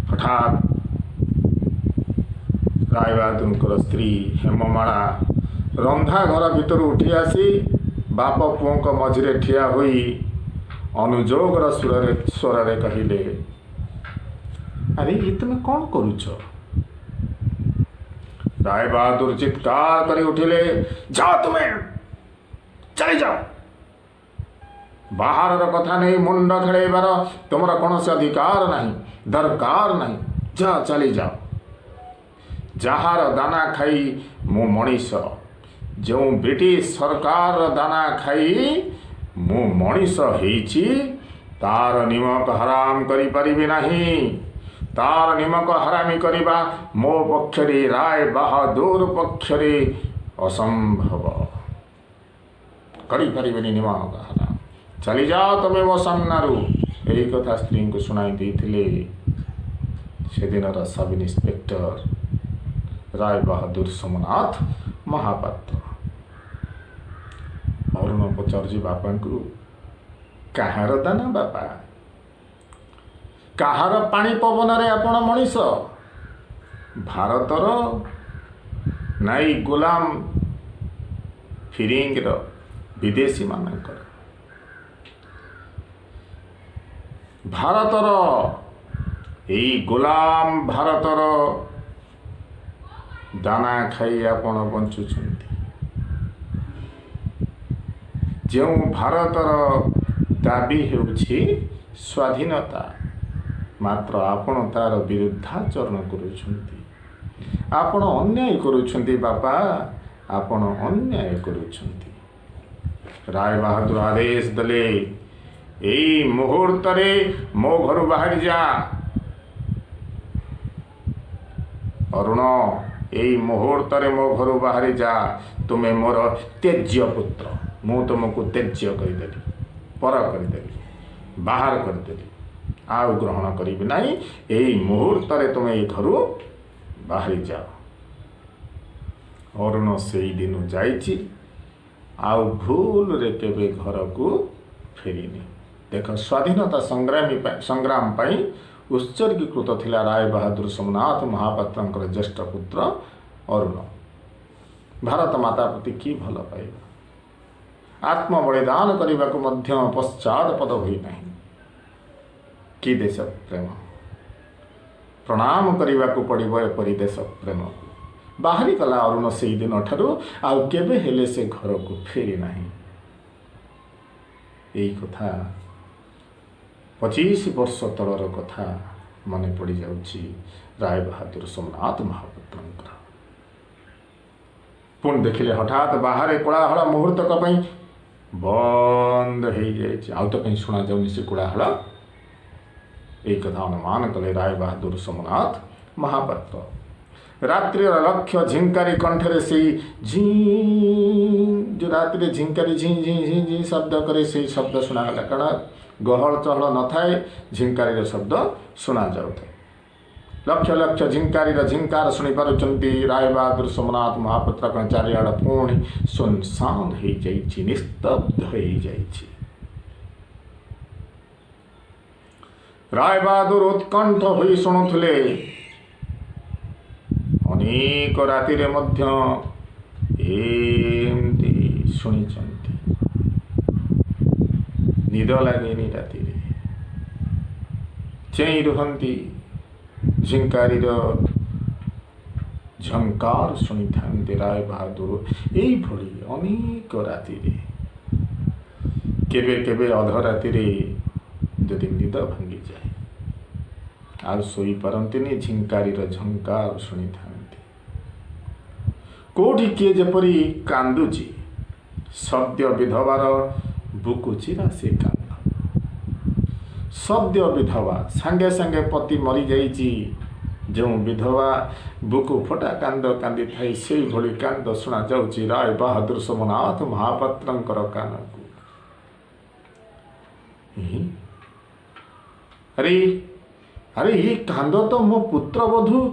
ହଠାତ୍ ରାୟବାହାଦୁରଙ୍କର ସ୍ତ୍ରୀ ହେମମାଳା ରନ୍ଧା ଘର ଭିତରୁ ଉଠି ଆସି ବାପ ପୁଅଙ୍କ ମଝିରେ ଠିଆ ହୋଇ ଅନୁଯୋଗର ସ୍ୱରରେ କହିଲେ, ଆରେ ଇଏ ତୁମେ କ'ଣ କରୁଛ? ରାୟବାହାଦୁର ଚିତ୍କାର କରି ଉଠିଲେ, ଯାଅ, ତୁମେ ଚାଲିଯାଅ। ବାହାରର କଥା ନେଇ ମୁଣ୍ଡ ଖେଳେଇବାର ତୁମର କୌଣସି ଅଧିକାର ନାହିଁ, ଦରକାର ନାହିଁ। ଯାଅ, ଚାଲିଯାଅ। ଯାହାର ଦାନା ଖାଇ ମୁଁ ମଣିଷ, ଯେଉଁ ବ୍ରିଟିଶ ସରକାରର ଦାନା ଖାଇ ମୁଁ ମଣିଷ ହେଇଛି, ତାର ନିମକ ହରାମ କରିପାରିବି ନାହିଁ। ତାର ନିମକ ହରାମି କରିବା ମୋ ପକ୍ଷରେ, ରାୟବାହାଦୁର ପକ୍ଷରେ ଅସମ୍ଭବ। କରିପାରିବେନି ନିମକ ହରାମ। ଚାଲିଯାଅ ତୁମେ ମୋ ସାମ୍ନାରୁ। ଏହି କଥା ସ୍ତ୍ରୀଙ୍କୁ ଶୁଣାଇ ଦେଇଥିଲେ ସେଦିନର ସବ୍ ଇନ୍ସପେକ୍ଟର ରାୟବାହାଦୁର ସୋମନାଥ ମହାପାତ୍ର। ଅରୁଣ ପଚାରୁଛି ବାପାଙ୍କୁ, କାହାର ଦାନା ବାପା? କାହାର ପାଣି ପବନରେ ଆପଣ ମଣିଷ? ଭାରତର ନାଇଁ ଗୋଲାମ ଫିରିଙ୍ଗର, ବିଦେଶୀମାନଙ୍କର? ଭାରତର, ଏଇ ଗୋଲାମ ଭାରତର ଦାନା ଖାଇ ଆପଣ ବଞ୍ଚୁଛନ୍ତି। ଯେଉଁ ଭାରତର ଦାବି ହେଉଛି ସ୍ୱାଧୀନତା, ମାତ୍ର ଆପଣ ତାର ବିରୁଦ୍ଧାଚରଣ କରୁଛନ୍ତି। ଆପଣ ଅନ୍ୟାୟ କରୁଛନ୍ତି ବାପା, ଆପଣ ଅନ୍ୟାୟ କରୁଛନ୍ତି। ରାୟବାହାଦୁର ଆଦେଶ ଦେଲେ, ଏଇ ମୁହୂର୍ତ୍ତରେ ମୋ ଘରୁ ବାହାରି ଯା। ଅରୁଣ, एई मुहूर्त मो घर बाहरी जा तुम्हें मोर त्यज्य पुत्र मु तुमको त्यज्य करदेली पर करदेली बाहर करदेली आउ ग्रहण करी नहीं यही मुहूर्त तुम्हें ये घर बाहरी जाओ। अरुण से दिन जाइछि आउ भूल रे केबे घर को फेरिनी। देख स्वाधीनता संग्राम पाई उत्सर्गीकृत थिला राय बहादुर सोमनाथ महापात्र ज्येष्ठ पुत्र अरुण। भारत माता प्रति कि भल पाइबा आत्म बलिदान करने को मध्य पश्चातपद होई नहीं कि देश प्रेम प्रणाम करने को पड़ो एपरी देश प्रेम को बाहरी गला अरुण से दिन ठारू आउ केबे हेले से घर को फेरी नहीं। यही कथा 25 वर्ष तलर कथा मन पड़ जाउछि राय बहादुर सोमनाथ महापात्र। पुण देखिले हठात बाहर कोलाहल मुहूर्तक बंद हो जाए आउ तो कहीं शुणा जाऊनी से कोलाहल। एक कथा अनुमान कले राय बहादुर सोमनाथ महापात्र। रात्रि लक्ष्य झिंकारी कंठरे से झी जो रात्रि झिंकारी झी झी झी झी शब्द करे से शब्द शुणागला कारण गहल चहल न थाए झिंकारी शब्द शुणा जाउଥାଏ। लक्ष लक्ष झिंकारी झिंकार शुणी पारुचंती राय बहादुर सोमनाथ महापात्र चारिआड पुणी सुनसान हो जाइछि निस्तब्ध हो जाइछि। राय बहादुर उत्कंठ होई शुणुथिले अनेक राति रे मध्य एमती शुणिचंती निद लागेनी राति रे चेई रुहंती झिंकारीर झंकार शुणी था राय बहादुर यही भली अनेक राति रे केबे केबे अध राति रे जदि निद भांगी जाए आउ सोई पारंतिनी झिंकारीर झंकार शुणी था कोठी किए जेपरी कांदुची सद्य विधवार बुकु चिरा से कांद सद्य विधवा सांगे सांगे पति मरी जाइछि जो विधवा बुकु फटा कांद कांदी थाई से भली कांद शुणा जाउछि राय बहादुर सोमनाथ महापात्रंकर कानकु। अरे अरे ये कांद तो मो पुत्रवधू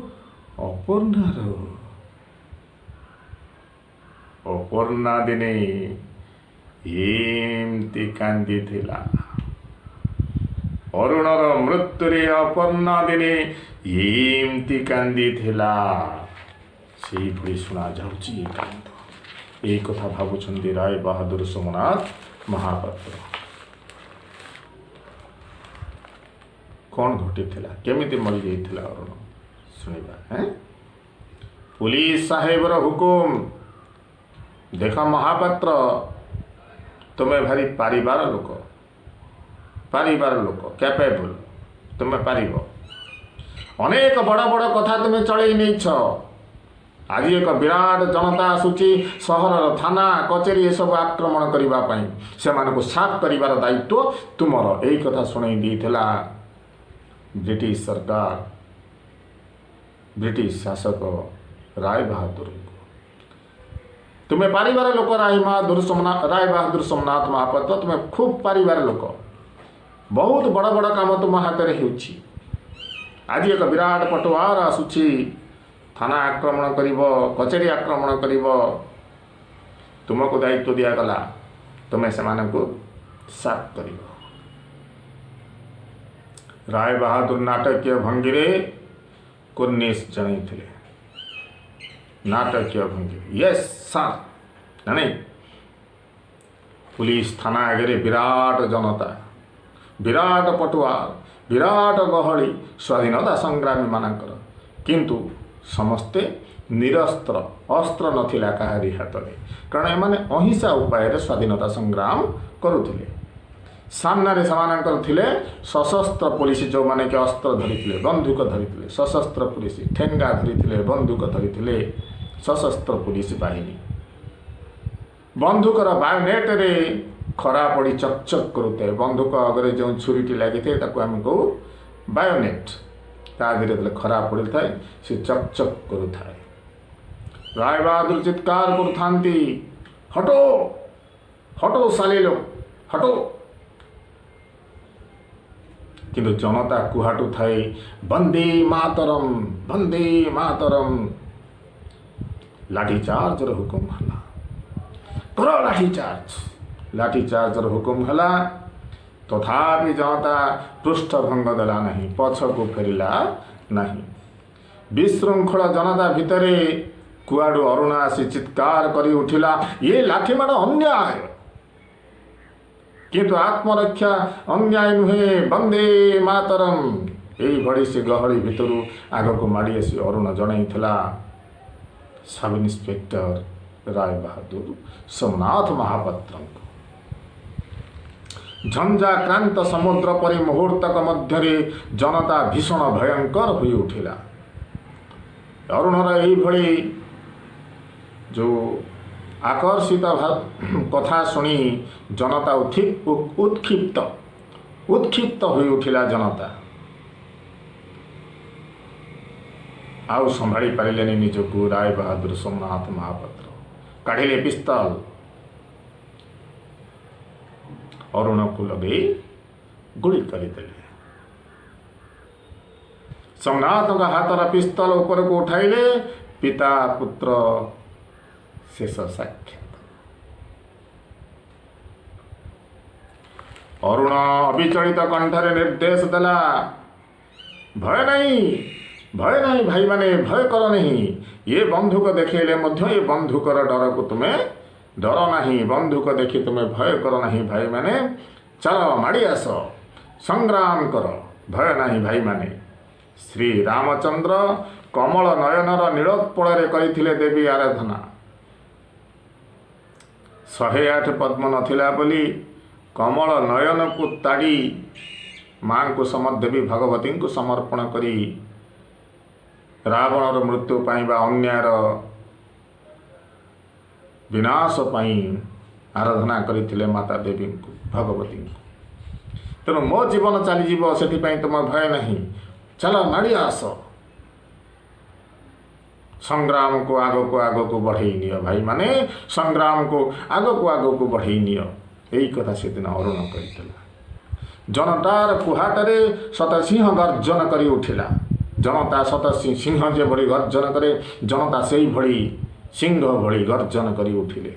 अपर्णार अपर्णा दिने एमती कांदी थिला अरुणर मृत्युरे अपर्णा दिने एमती कांदी थिला से भली शुणा जाउछि ये कांद। ए कथा भाबुछंती राय बहादुर सोमनाथ महापात्र। कौन घटिथिला केमिति मरि जाइथिला अरुण शुणिबा हैं। पुलिस साहेबर हुकुम देख महापात्र तुम्हें भारी पारिबार लोक कैपेबल तुम्हें पारिब अनेक बड़ बड़ कथा तुम्हें चलई नहीं आज एक विराट जनता आसूची सहर थाना कचेरी ये सब आक्रमण करने से साफ कर दायित्व तुमर यही कथा शुणी देला ब्रिटिश सरकार ब्रिटिश शासक राय बहादुर तुम्हें पारिबार लोक राय बहादुर सोमनाथ महापात्र तुम्हें खूब पारिबार लोक बहुत बड़ बड़ काम तुम हाथ में होछि। आज एक विराट पटवार आसूची थाना आक्रमण करिब कचेरी आक्रमण करिब तुमको दायित्व दिगला तुम्हें से साफ कर। राय बहादुर नाटकीय भंगी कुर्निश जन नाटकीय भंगी यस सर नहीं पुलिस थाना आगे विराट जनता विराट पटुआर विराट गहली स्वाधीनता संग्रामी मानकर किंतु समस्ते निरस्त्र अस्त्र नथिला काहारी हाथ में कारण एमाने अहिंसा उपाय स्वाधीनता संग्राम करुथिले। सामने समानकर थिले सशस्त्र पुलिस जो माने के अस्त्र धरिथिले बंदूक धरिथिले सशस्त्र पुलिस ठेंगा धरिथिले बंदूक धरिथिले सशस्त्र पुलिस बाहिनी बंदूकर बायोनेट रे खरा पड़ी चकचक करुते बंदूक अगरे जो छुरीटी लगी थे ताको आम कहू बायोनेट ता धीरे धीरे खरा पड़ी थाए से चकचक करुए ରାୟ ବାହାଦୁର ଚିତ୍କାର କରୁଥାନ୍ତି, ହଟୋ ହଟୋ ସାଲେ ଲୋକ ହଟୋ। କିନ୍ତୁ ଜନତା କୁହାଟୁ ଥାଏ ବନ୍ଦେ ମାତରମ୍ ବନ୍ଦେ ମାତରମ୍। ଲାଠିଚାର୍ଜର ହୁକୁମ ହେଲା, କର ଲାଠିଚାର୍ଜର ହୁକୁମ ହେଲା। ତଥାପି ଜନତା ପୃଷ୍ଠଭଙ୍ଗ ଦେଲା ନାହିଁ, ପଛକୁ ଫେରିଲା ନାହିଁ। ବିଶୃଙ୍ଖଳ ଜନତା ଭିତରେ କୁଆଡ଼ୁ ଅରୁଣ ଆସି ଚିତ୍କାର କରି ଉଠିଲା, ଏ ଲାଠିମାଡ଼ ଅନ୍ୟାୟ। କିନ୍ତୁ ଆତ୍ମରକ୍ଷା ଅନ୍ୟାୟ ନୁହେଁ, ବନ୍ଦେ ମାତରମ୍। ଏଇଭଳି ସେ ଗହଳି ଭିତରୁ ଆଗକୁ ମାଡ଼ି ଆସି ଅରୁଣ ଜଣାଇଥିଲା ସବ୍ ଇନ୍ସପେକ୍ଟର ରାୟ ବାହାଦୁର ସୋମନାଥ ମହାପାତ୍ରଙ୍କୁ। ଝଞ୍ଜାକ୍ରାନ୍ତ ସମୁଦ୍ର ପରି ମୁହୂର୍ତ୍ତକ ମଧ୍ୟରେ ଜନତା ଭୀଷଣ ଭୟଙ୍କର ହୋଇ ଉଠିଲା। ଅରୁଣର ଏଇଭଳି ଯେଉଁ ଆକର୍ଷିତ କଥା ଶୁଣି ଜନତା ଉତ୍କ୍ଷିପ୍ତ ହୋଇ ଉଠିଲା। ଜନତା ଆଉ ସମ୍ଭାଳି ପାରିଲେନି ନିଜକୁ। ରାୟ ବାହାଦୁର ସୋମନାଥ ମହାପାତ୍ର କାଢ଼ିଲେ ପିସ୍ତଲ, ଅରୁଣକୁ ଲଗେଇ ଗୁଳି କରିଦେଲେ। ସୋମନାଥଙ୍କ ହାତର ପିସ୍ତଲ ଉପରକୁ ଉଠାଇଲେ। ପିତା ପୁତ୍ର ଶେଷ ସାକ୍ଷାତ। ଅରୁଣ ଅବିଚଳିତ କଣ୍ଠରେ ନିର୍ଦ୍ଦେଶ ଦେଲା, ଭୟ ନାହିଁ ଭାଇମାନେ, ଭୟ କର ନାହିଁ। ଏ ବନ୍ଧୁକ ଦେଖେଇଲେ ମଧ୍ୟ ଏ ବନ୍ଧୁକର ଡରକୁ ତୁମେ ଡର ନାହିଁ। ବନ୍ଧୁକ ଦେଖି ତୁମେ ଭୟ କର ନାହିଁ ଭାଇମାନେ। ଚାଲ ମାଡ଼ି ଆସ, ସଂଗ୍ରାମ କର, ଭୟ ନାହିଁ ଭାଇମାନେ। ଶ୍ରୀ ରାମଚନ୍ଦ୍ର କମଳ ନୟନର ନୀଳୋତ୍ପଳରେ କରିଥିଲେ ଦେବୀ ଆରାଧନା। 108 ପଦ୍ମ ନଥିଲା ବୋଲି କମଳ ନୟନକୁ ତାଡ଼ି ମାଙ୍କୁ ଦେବୀ ଭଗବତୀଙ୍କୁ ସମର୍ପଣ କରି ରାବଣର ମୃତ୍ୟୁ ପାଇଁ ବା ଅନ୍ୟାୟର ବିନାଶ ପାଇଁ ଆରାଧନା କରିଥିଲେ ମାତା ଦେବୀଙ୍କୁ ଭଗବତୀଙ୍କୁ। ତେଣୁ ମୋ ଜୀବନ ଚାଲିଯିବ, ସେଥିପାଇଁ ତୁମ ଭୟ ନାହିଁ। ଚାଲ ମାଡ଼ି ଆସ, ସଂଗ୍ରାମକୁ ଆଗକୁ ବଢ଼େଇ ନିଅ ଭାଇମାନେ, ସଂଗ୍ରାମକୁ ଆଗକୁ ବଢ଼େଇ ନିଅ। ଏଇ କଥା ସେଦିନ ଅରୁଣ କହିଥିଲା। ଜନତାର କୁହାଟରେ ଶତସିଂହ ଗର୍ଜନ କରି ଉଠିଲା। ଜନତା ସିଂହ ଯେଭଳି ଗର୍ଜନ କରେ, ଜନତା ସେଇଭଳି ସିଂହ ଭଳି ଗର୍ଜନ କରି ଉଠିଲେ।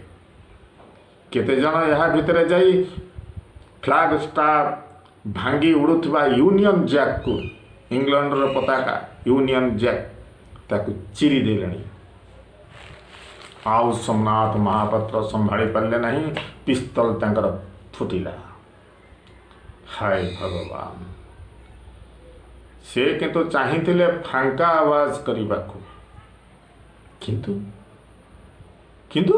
କେତେଜଣ ଏହା ଭିତରେ ଯାଇ ଫ୍ଲାଗ ଷ୍ଟାର ଭାଙ୍ଗି ଉଡ଼ୁଥିବା ୟୁନିୟନ୍ ଜ୍ୟାକ୍କୁ, ଇଂଲଣ୍ଡର ପତାକା ୟୁନିୟନ୍ ଜ୍ୟାକ୍, ତାକୁ ଚିରି ଦେଲେଣି। ଆଉ ସୋମନାଥ ମହାପାତ୍ର ସମ୍ଭାଳି ପାରିଲେ ନାହିଁ, ପିସ୍ତଲ ତାଙ୍କର ଫୁଟିଲା। ହାୟ ଭଗବାନ! ସେ କିନ୍ତୁ ଚାହିଁଥିଲେ ଫାଙ୍କା ଆୱାଜ କରିବାକୁ, କିନ୍ତୁ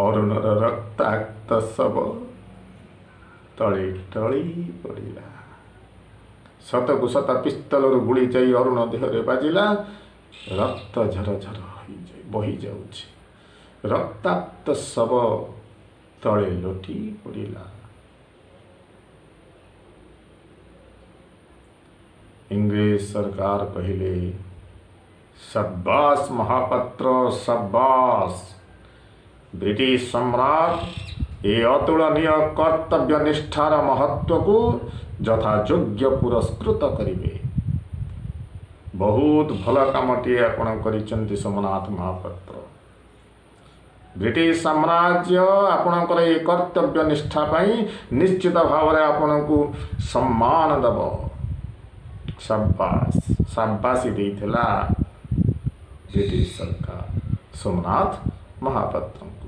ଅରୁଣର ରକ୍ତାକ୍ତ ଶବ ତଳେ ଟଳି ପଡ଼ିଲା। ସତକୁ ସତ ପିସ୍ତଲରୁ ଗୁଳି ଯାଇ ଅରୁଣ ଦେହରେ ବାଜିଲା। ରକ୍ତ ଝରଝର ବହି ଯାଉଛି। ରକ୍ତାକ୍ତ ଶବ ତଳେ ଲୋଟି ପଡ଼ିଲା। ଇଂରେଜ ସରକାର କହିଲେ, ସାବାସ୍ ମହାପାତ୍ର ସାବାସ୍। ବ୍ରିଟିଶ ସମ୍ରାଟ ଏ ଅତୁଳନୀୟ କର୍ତ୍ତବ୍ୟ ନିଷ୍ଠାର ମହତ୍ୱକୁ ଯଥାଯୋଗ୍ୟ ପୁରସ୍କୃତ କରିବେ। ବହୁତ ଭଲ କାମଟିଏ ଆପଣ କରିଛନ୍ତି ସୋମନାଥ ମହାପାତ୍ର। ବ୍ରିଟିଶ ସାମ୍ରାଜ୍ୟ ଆପଣଙ୍କର ଏ କର୍ତ୍ତବ୍ୟ ନିଷ୍ଠା ପାଇଁ ନିଶ୍ଚିତ ଭାବରେ ଆପଣଙ୍କୁ ସମ୍ମାନ ଦେବ। ସାବାସି ଦେଇଥିଲା ବ୍ରିଟିଶ ସରକାର ସୋମନାଥ ମହାପାତ୍ରଙ୍କୁ।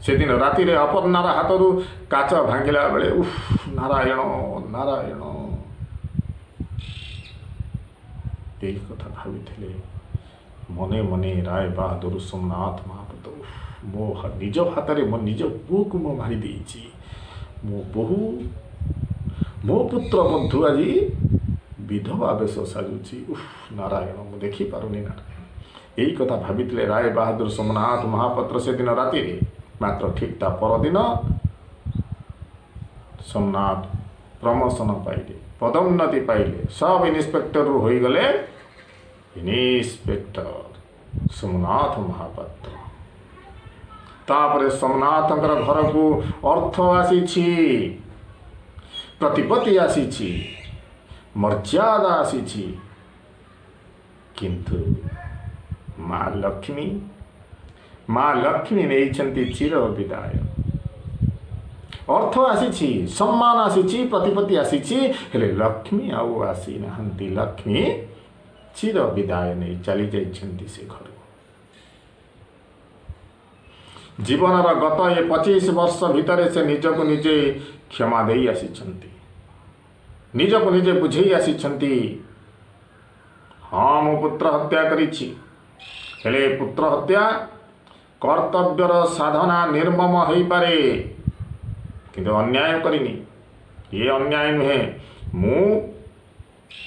ସେଦିନ ରାତିରେ ଅପର୍ଣ୍ଣାର ହାତରୁ କାଚ ଭାଙ୍ଗିଲା ବେଳେ ନାରାୟଣ ନାରାୟଣ ଏହି କଥା ଭାବିଥିଲେ ମନେ ମନେ ରାୟ ବାହାଦୁର ସୋମନାଥ ମହାପାତ୍ର। ମୋ ନିଜ ହାତରେ ମୋ ନିଜ ପୁଅକୁ ମୁଁ ମାରି ଦେଇଛି। ମୋ ପୁତ୍ର ବନ୍ଧୁ ଆଜି ବିଧବା ବେଶ ସାଜୁଛି। ନାରାୟଣ, ମୁଁ ଦେଖିପାରୁନି ନାରାୟଣ। ଏହି କଥା ଭାବିଥିଲେ ରାୟ ବାହାଦୁର ସୋମନାଥ ମହାପାତ୍ର ସେଦିନ ରାତିରେ। ମାତ୍ର ଠିକ୍ ତା ପରଦିନ ସୋମନାଥ प्रमोशन पाइले पदोन्नति पाइले सब इन्स्पेक्टर हो गले इन्स्पेक्टर सोमनाथ महापात्र। तापर सोमनाथ घर को अर्थ आसी प्रतिपत्ति आसी मर्यादा आसी किंतु माँ लक्ष्मी नहीं चिर विदाय। अर्थ आसी सम्मान आसी प्रतिपत्ति आसी हेले लक्ष्मी आउ आसी नहांती। लक्ष्मी चिर विदाय नहीं चली जाइछंती से घर। जीवन गत ये 25 वर्ष भितर से निजको निजे क्षमा दे आसी निजको निजे बुझे आसी। हाँ मु पुत्र हत्या करिछि हेले पुत्र हत्या कर्तव्यर साधना निर्मम हो पारे किंतु अन्याय करिनी। ये अन्याय नुहे मु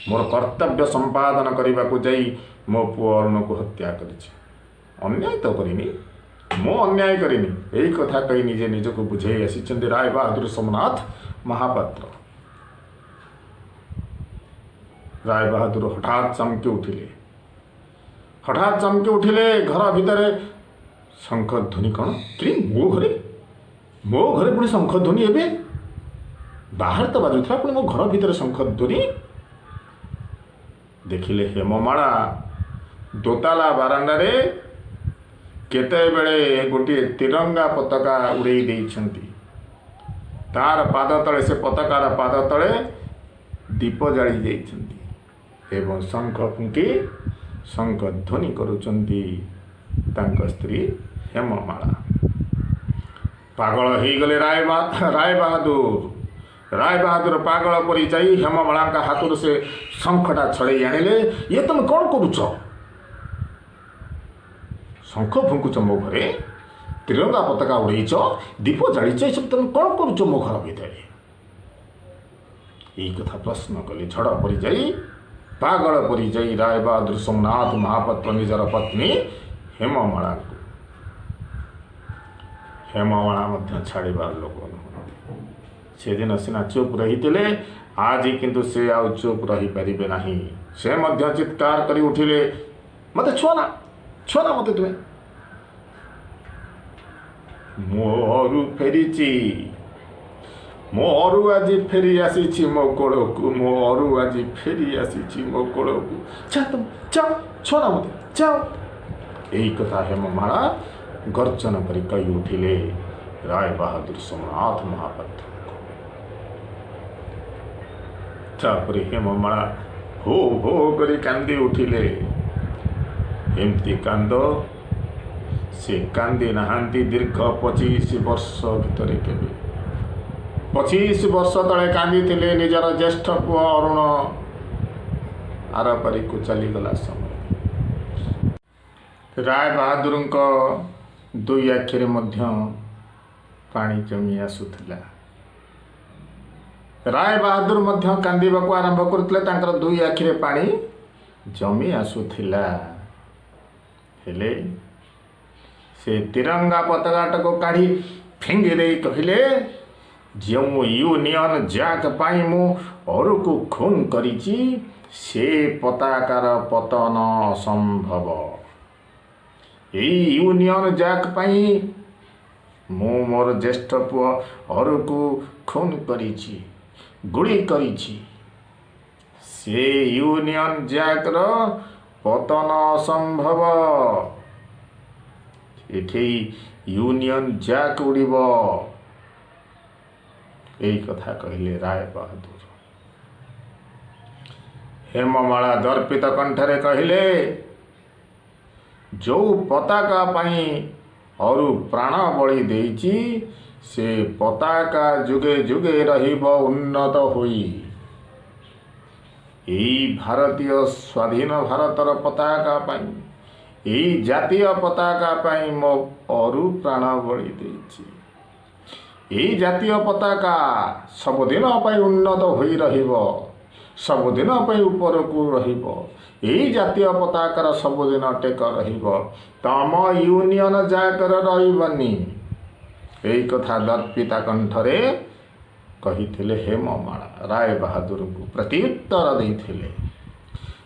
मोर कर्तव्य संपादन करने को जाई मो पुओ अरुण को हत्या करिछि। अन्याय तो करिनी मो अन्याय करिनी यही कथा कही निजे निजको बुझे आसी राय बहादुर सोमनाथ महापात्र। राय बहादुर हठात चमकी उठिले घर भितर शंख ध्वनि कौन कि मो घरे पुणी शंख ध्वनि एवं बाहर तो बाजुला पुणी मो घर भितर शंख ध्वनि देखिले हेममाला दोताला बारांडारे केते बेले गोटे तिरंगा पताका उड़े देइछंती। तार पाद तले से पताकार पाद तले दीप जाली जाइछंती एवं शंख फुंकी शंख ध्वनि करुचंती तांक स्त्री हेममाला। पागल हो गले राय बहादुर पागल परी जाई हेममाला का हाथ से शंखटा छड़े आनिले। ये तुम कौन करुच? शंख फुंकुच मो घरे तिरंगा पताका उड़ेच दीप जालीच सब तुम कौन करुच मो घर भितर? यही कथा प्रश्न कले झड़ परी जाई पागल परी जाई राय बहादुर सोमनाथ महापात्र निजर पत्नी हेममाला छाड़बार लोक से दिन सीना चुप रही आज किंतु से आउ चुप रही पारे ना। से मध्य चित्कार करी उठिले मत छुआना मत तुम्हें मोरू फेरी मोरू आज फेरी आसी मो कोल को मोरू आज फेरी आसी मो कोल को चा तुम जाओ छुआना मत जाओ। यही कथा हेममाला गर्जन करी कही उठिले राय बहादुर सोमनाथ महापात्र। तापर हेममाला हो हो करी कांदी उठिले। एमती कांद से कांदी नहांती दीर्घ 25 वर्ष भितर केबे 25 वर्ष तले कांदी थिले निजर ज्येष्ठ पुओ अरुण आरपारी को चलीगला समय। राय बहादुर दुई आखिरे मध्य पानी जमी आसुथिला। राय बहादुर मध्य कांदीबाकू आरंभ करथिले। तांकर दुई आखिरे पानी जमी आसुथिला हेले से तिरंगा पताका को काढ़ी फिंगी दे कहिले जो यूनियन जैक पाई मु अरु को खून करिछि से पताकार पतन असंभव। यही यूनियन जैक पाई मु मोर ज्येष्ठ पुओ अरु को खून करिछि गुड़ी करिछि से यूनियन जैक रो पतन असंभव। एठी यूनियन जैक उड़ीब यही कथा कहले राय बहादुर। हेममाला दर्पित कंठरे कहले जो पताका पाई अरु प्राण बलि देइछि से पताका जुगे जुगे रहिब उन्नत होई। यही भारतीय स्वाधीन भारतर पताका पाई यही जातीय पताका पाई मो अरु प्राण बलि देइछि। यही जातीय पताका सबुदिन पाई उन्नत होई रहिब सबुदिन पाई ऊपर को रहिब। यही जातीय पताकार सबुदिन टेक रहिब तम यूनियन जैकर रहिबनी। यही कथा दर्पिता कंठरे कही हेममाला राय बहादुर को प्रत्युत्तर देते।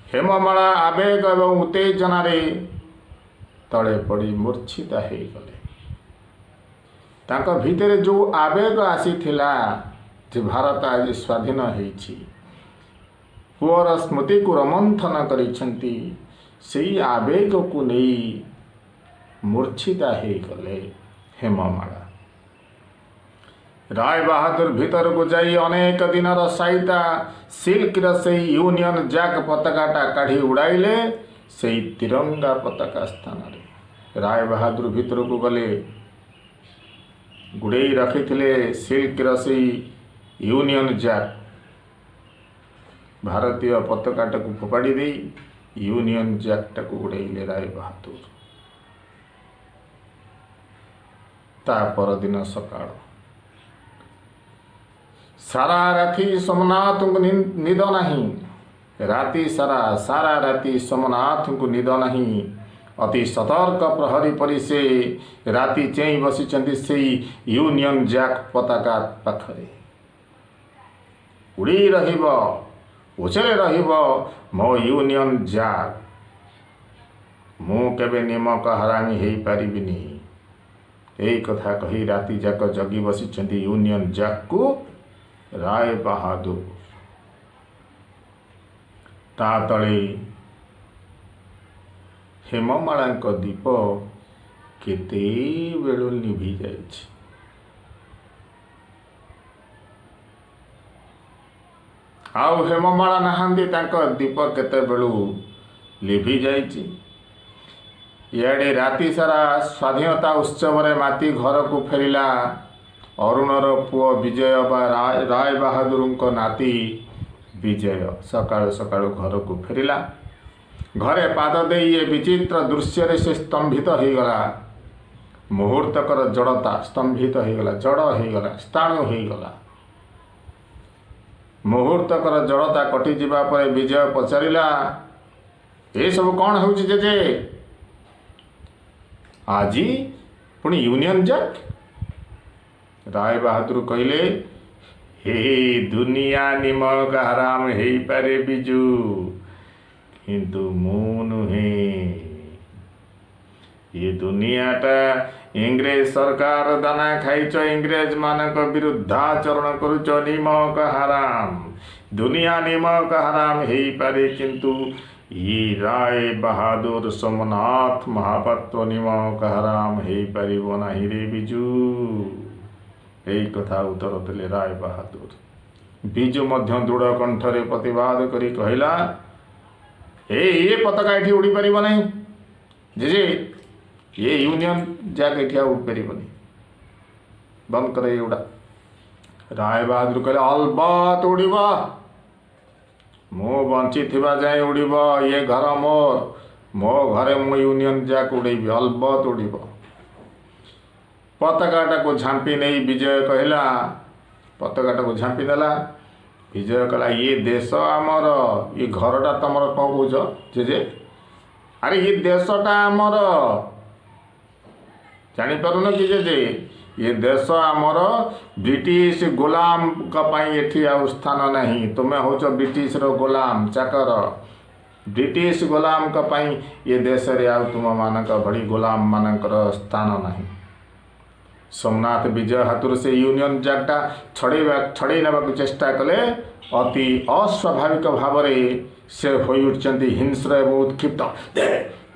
हेममाला आवेग एवं उत्तेजना तले पड़ी मूर्छिता हो गले। तांका भितर जो आवेग आसीथिला जे भारत आज स्वाधीन होईछि, पुअर स्मृति को रोमंथन करिसेंती, सेई आवेग को नहीं मूर्छिता हो गले हेममाला। राय बहादुर भीतर को जाई अनेक दिन रसायिता सिल्क से यूनियन जैक पताकाटा काढ़ी उड़ाइले। से तिरंगा पताका स्थान रे राय बहादुर भीतर को गले, गुड़े रखी सिल्क से यूनियन जैक भारतीय पताकाटा को फोपाड़ी दे यूनियन जैकटा को उड़ाइले राय बहादुर। ता परदिन सकाळ सारा राति सोमनाथ को निद नहीं। राति सारा राति सोमनाथ को निद नहीं। अति सतर्क प्रहरी परि से राति चेई बसिचंती से यूनियन जैक पताका पाखरे। उड़ी रहिब उछले रहिब मो यूनियन जैक। मु केबे निमक हरामी हेई पारिबिनी। एई कथा कही राति जाक जगी बसिचंती यूनियन जैक को राय बहादुर। ता तले हेममाला दीप केते बेलू निभि जाइछि। आउ हेममाला नहांती तांको दीप केते बेलू लिभि जाइछि। इयाडे राति सारा स्वाधीनता उत्सव रे माती घर को फेरिला अरुणर पुओ विजय बा राय बहादुर को नाती विजय सकाळु सकाळु घर को फेरिला। घरे पाद दे ये विचित्र दृश्य से स्तंभित हो गला। मुहूर्तकर जड़ता स्तंभित हो गला, जड़ हो गला, स्थाणु हो गला। मुहूर्तकर जड़ता कटि जिबा परे विजय पचारिला, ए सब कौन होउछि जेजे? आजी पुणी यूनियन जैक? राय बहादुर कहले, हे दुनिया निमक हराम हे पारे बिजू, किंतु मु नुहे। ये दुनियाटा इंग्रेज सरकार दाना खाइच, इंग्रेज मानक विरुद्धाचरण करुच, निमक हराम। दुनिया निमक हराम हे पारे, किंतु ये राय बहादुर सोमनाथ महापात्र निमक हराम हे पारिबो नाही रे बिजू। यही कथा उत्तर देले राय बहादुर। बिजू मध्य दृढ़ कंठरे प्रतिवाद करी कहला, ये पताका एठी उड़ी पारिबो नाही जे ये यूनियन जैक एठी उड़ी पारिबो नाही, बंद करे उड़ा। राय बहादुर कहले, अलबत उड़ीबो, मो बंची थिबा जाए उड़ीबो। ये घर मोर, मो घरे मो यूनियन जैक उड़ेबी, अलबत उड़ीबो। पताकाटा को झांपी नहीं विजय कहला, पताकाटा को झांपी देला। विजय कहला, ये देश आमर, ये घरटा तमर कौन कौच जे? अरे ये देशटा आमर, जापारुन कि जे ये देश आमर। ब्रिटिश गुलाम एठी आउ स्थान नहीं। तुम्हें होच ब्रिटिश रो गुलाम चाकर। ब्रिटिश गुलाम ये देश रे आउ तुम मानक भड़ी गुलाम मानकर स्थान नहीं। सोमनाथ विजय हाथुर से यूनियन जैकटा छड़े नेबाक चेष्टा कले। अति अस्वाभाविक भाव से होई उठचंती हिंस्र एवं उत्क्षिप्त। दे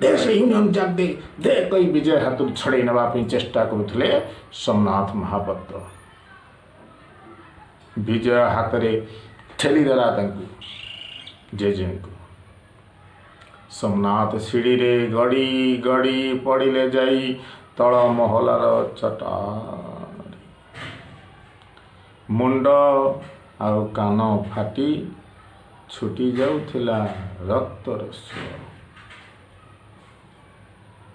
दे से यूनियन जैक दे दे कई विजय हाथुर छड़े नेबा पे चेष्टा करुथले सोमनाथ महापात्र। विजय हाथ रे ठेली देला तांकु जेजे को। सोमनाथ सीढ़ी रे गड़ी गड़ी पड़िले जाई तल महलार चटाण। मुंड आउ कान फाटी छुटी जाउथिला रक्तर सुଅ।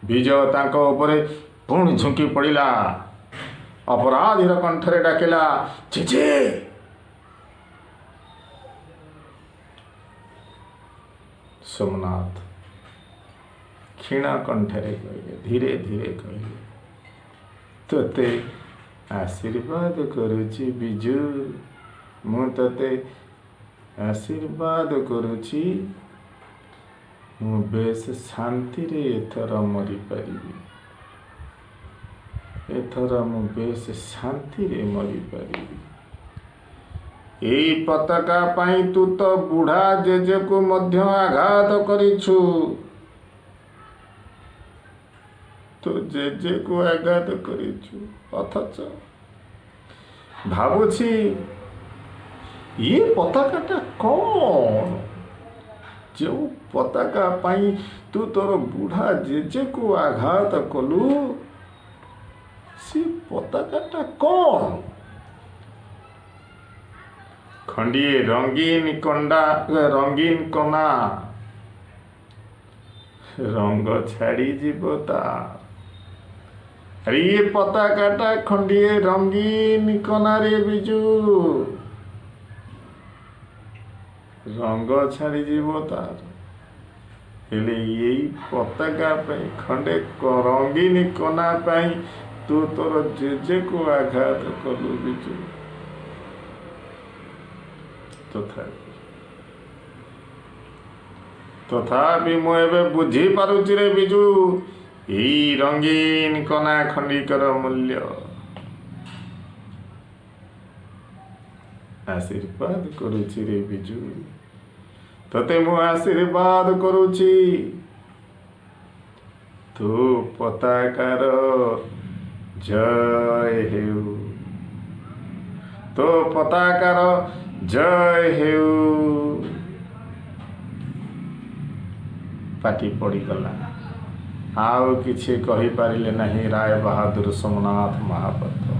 विजय तांको उपरे पुणी झुंकी पड़िला। अपराधीर कंठरे डाकिला, जेजे। सोमनाथ क्षीण कंठरे कहले, धीरे धीरे कहले, तोते आशीर्वाद करुची बिजू। ମୁଁ ତତେ ଆଶୀର୍ବାଦ କରୁଛି, ମୁଁ ବେଶ ଶାନ୍ତିରେ ଏଥର ମରିପାରିବି। ଏଥର ମୁଁ ବେଶ ଶାନ୍ତିରେ ମରିପାରିବି। ଏଇ ପତାକା ପାଇଁ ତୁ ତ ବୁଢ଼ା ଜେଜେକୁ ମଧ୍ୟ ଆଘାତ କରିଛୁ। ତୁ ଜେଜେକୁ ଆଘାତ କରିଛୁ, ଅଥଚ ଭାବୁଛି ଇଏ ପତାକାଟା କ'ଣ? ଯେଉଁ ପତାକା ପାଇଁ ତୁ ତୋର ବୁଢ଼ା ଜେଜେକୁ ଆଘାତ କଲୁ, ସେ ପତାକାଟା କ'ଣ? ଖଣ୍ଡିଏ ରଙ୍ଗୀନ କନା, ରଙ୍ଗ ଛାଡ଼ିଯିବ ତାର। ଆରେ ଇଏ ପତାକାଟା ଖଣ୍ଡିଏ ରଙ୍ଗୀନ କନାରେ ବିଜୁ, ରଙ୍ଗ ଛାଡ଼ିଯିବ ତାର। ହେଲେ ଏଇ ପତାକା ପାଇଁ, ଖଣ୍ଡେ ରଙ୍ଗୀନ କନା ପାଇଁ ତୁ ତୋର ଜେଜେକୁ ଆଘାତ କଲୁ ବିଜୁ। ତଥାପି ମୁଁ ଏବେ ବୁଝିପାରୁଛି ରେ ବିଜୁ, ଏଇ ରଙ୍ଗୀନ କନା ଖଣ୍ଡିକର ମୂଲ୍ୟ। ଆଶୀର୍ବାଦ କରୁଛି ରେ ବିଜୁ, ତତେ ମୁଁ ଆଶୀର୍ବାଦ କରୁଛି। ତୋ ପତାକାର ଜୟ ହେଉ, ତୋ ପତାକାର ଜୟ ହେଉ। ପାଟି ପଡ଼ିଗଲା, ଆଉ କିଛି କହିପାରିଲେ ନାହିଁ ରାୟ ବାହାଦୁର ସୋମନାଥ ମହାପାତ୍ର।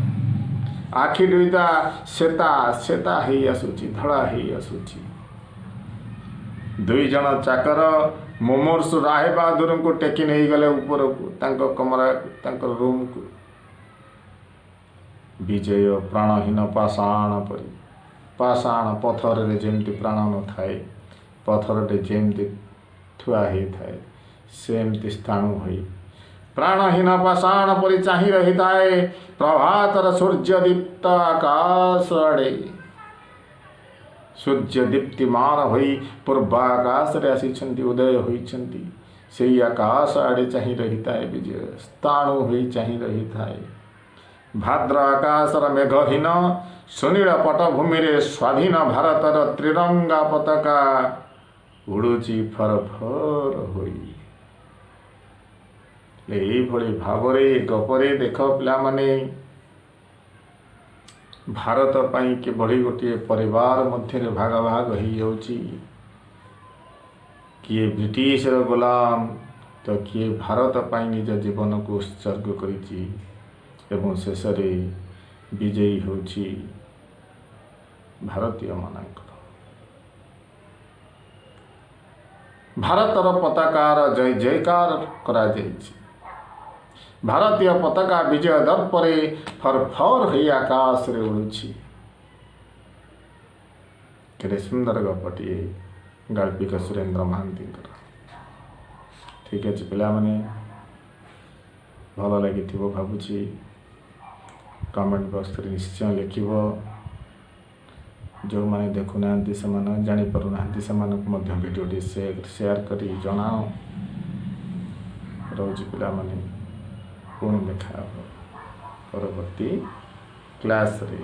ଆଖି ଦୁଇଟା ସେତା ହେଇ ଆସୁଛି, ଧଳା ହେଇ ଆସୁଛି। ଦୁଇ ଜଣ ଚାକର ମୁମୂର୍ଷୁ ରାୟ ବାହାଦୁରଙ୍କୁ ଟେକି ନେଇଗଲେ ଉପରକୁ, ତାଙ୍କ ରୁମକୁ। ବିଜୟ ପ୍ରାଣହୀନ ପାଷାଣ ପଥରରେ ଯେମିତି ପ୍ରାଣ ନଥାଏ, ପଥରଟେ ଯେମିତି ଥୁଆ ହେଇଥାଏ, ସେମିତି ସ୍ଥାଣୁ ହୋଇ ପ୍ରାଣହୀନ ପାଷାଣ ପରି ଚାହିଁ ରହିଥାଏ ପ୍ରଭାତର ସୂର୍ଯ୍ୟଦୀପ୍ତ ଆକାଶ ଆଡ଼େ। ସୂର୍ଯ୍ୟ ଦୀପ୍ତିମାନ ହୋଇ ପୂର୍ବ ଆକାଶରେ ଆସିଛନ୍ତି, ଉଦୟ ହୋଇଛନ୍ତି। ସେଇ ଆକାଶ ଆଡ଼େ ଚାହିଁ ରହିଥାଏ ବିଜୟ, ସ୍ଥାଣୁ ହୋଇ ଚାହିଁ ରହିଥାଏ। ଭାଦ୍ର ଆକାଶର ମେଘହୀନ ସୁନୀଳ ପଟଭୂମିରେ ସ୍ୱାଧୀନ ଭାରତର ତ୍ରିରଙ୍ଗା ପତାକା ଉଡ଼ୁଛି ଫର ଫର ହୋଇ। ଏଇଭଳି ଭାବରେ ଗପରେ ଦେଖ ପିଲାମାନେ, ଭାରତ ପାଇଁ କିଭଳି ଗୋଟିଏ ପରିବାର ମଧ୍ୟରେ ଭାଗ ଭାଗ ହେଇଯାଉଛି। କିଏ ବ୍ରିଟିଶର ଗୋଲାମ ତ କିଏ ଭାରତ ପାଇଁ ନିଜ ଜୀବନକୁ ଉତ୍ସର୍ଗ କରିଛି, ଏବଂ ଶେଷରେ ବିଜୟୀ ହେଉଛି ଭାରତୀୟମାନଙ୍କର। ଭାରତର ପତାକାର ଜୟ ଜୟକାର କରାଯାଇଛି। ଭାରତୀୟ ପତାକା ବିଜୟ ଦର୍ପରେ ଫର ଫର ହୋଇ ଆକାଶରେ ଉଡ଼ୁଛି। କେତେ ସୁନ୍ଦର ଗପଟିଏ ଗାଳ୍ପିକ ସୁରେନ୍ଦ୍ର ମହାନ୍ତିଙ୍କର। ଠିକ୍ ଅଛି ପିଲାମାନେ, ଭଲ ଲାଗିଥିବ ଭାବୁଛି। କମେଣ୍ଟ ବକ୍ସରେ ନିଶ୍ଚୟ ଲେଖିବ। ଯେଉଁମାନେ ଦେଖୁନାହାନ୍ତି, ସେମାନେ ଜାଣିପାରୁନାହାନ୍ତି, ସେମାନଙ୍କୁ ମଧ୍ୟ ଭିଡ଼ିଓଟି ସେୟାର କରି ଜଣାଅ। ରହୁଛି ପିଲାମାନେ, ପୁଣି ଦେଖା ହେବ ପରବର୍ତ୍ତୀ କ୍ଲାସ୍ରେ।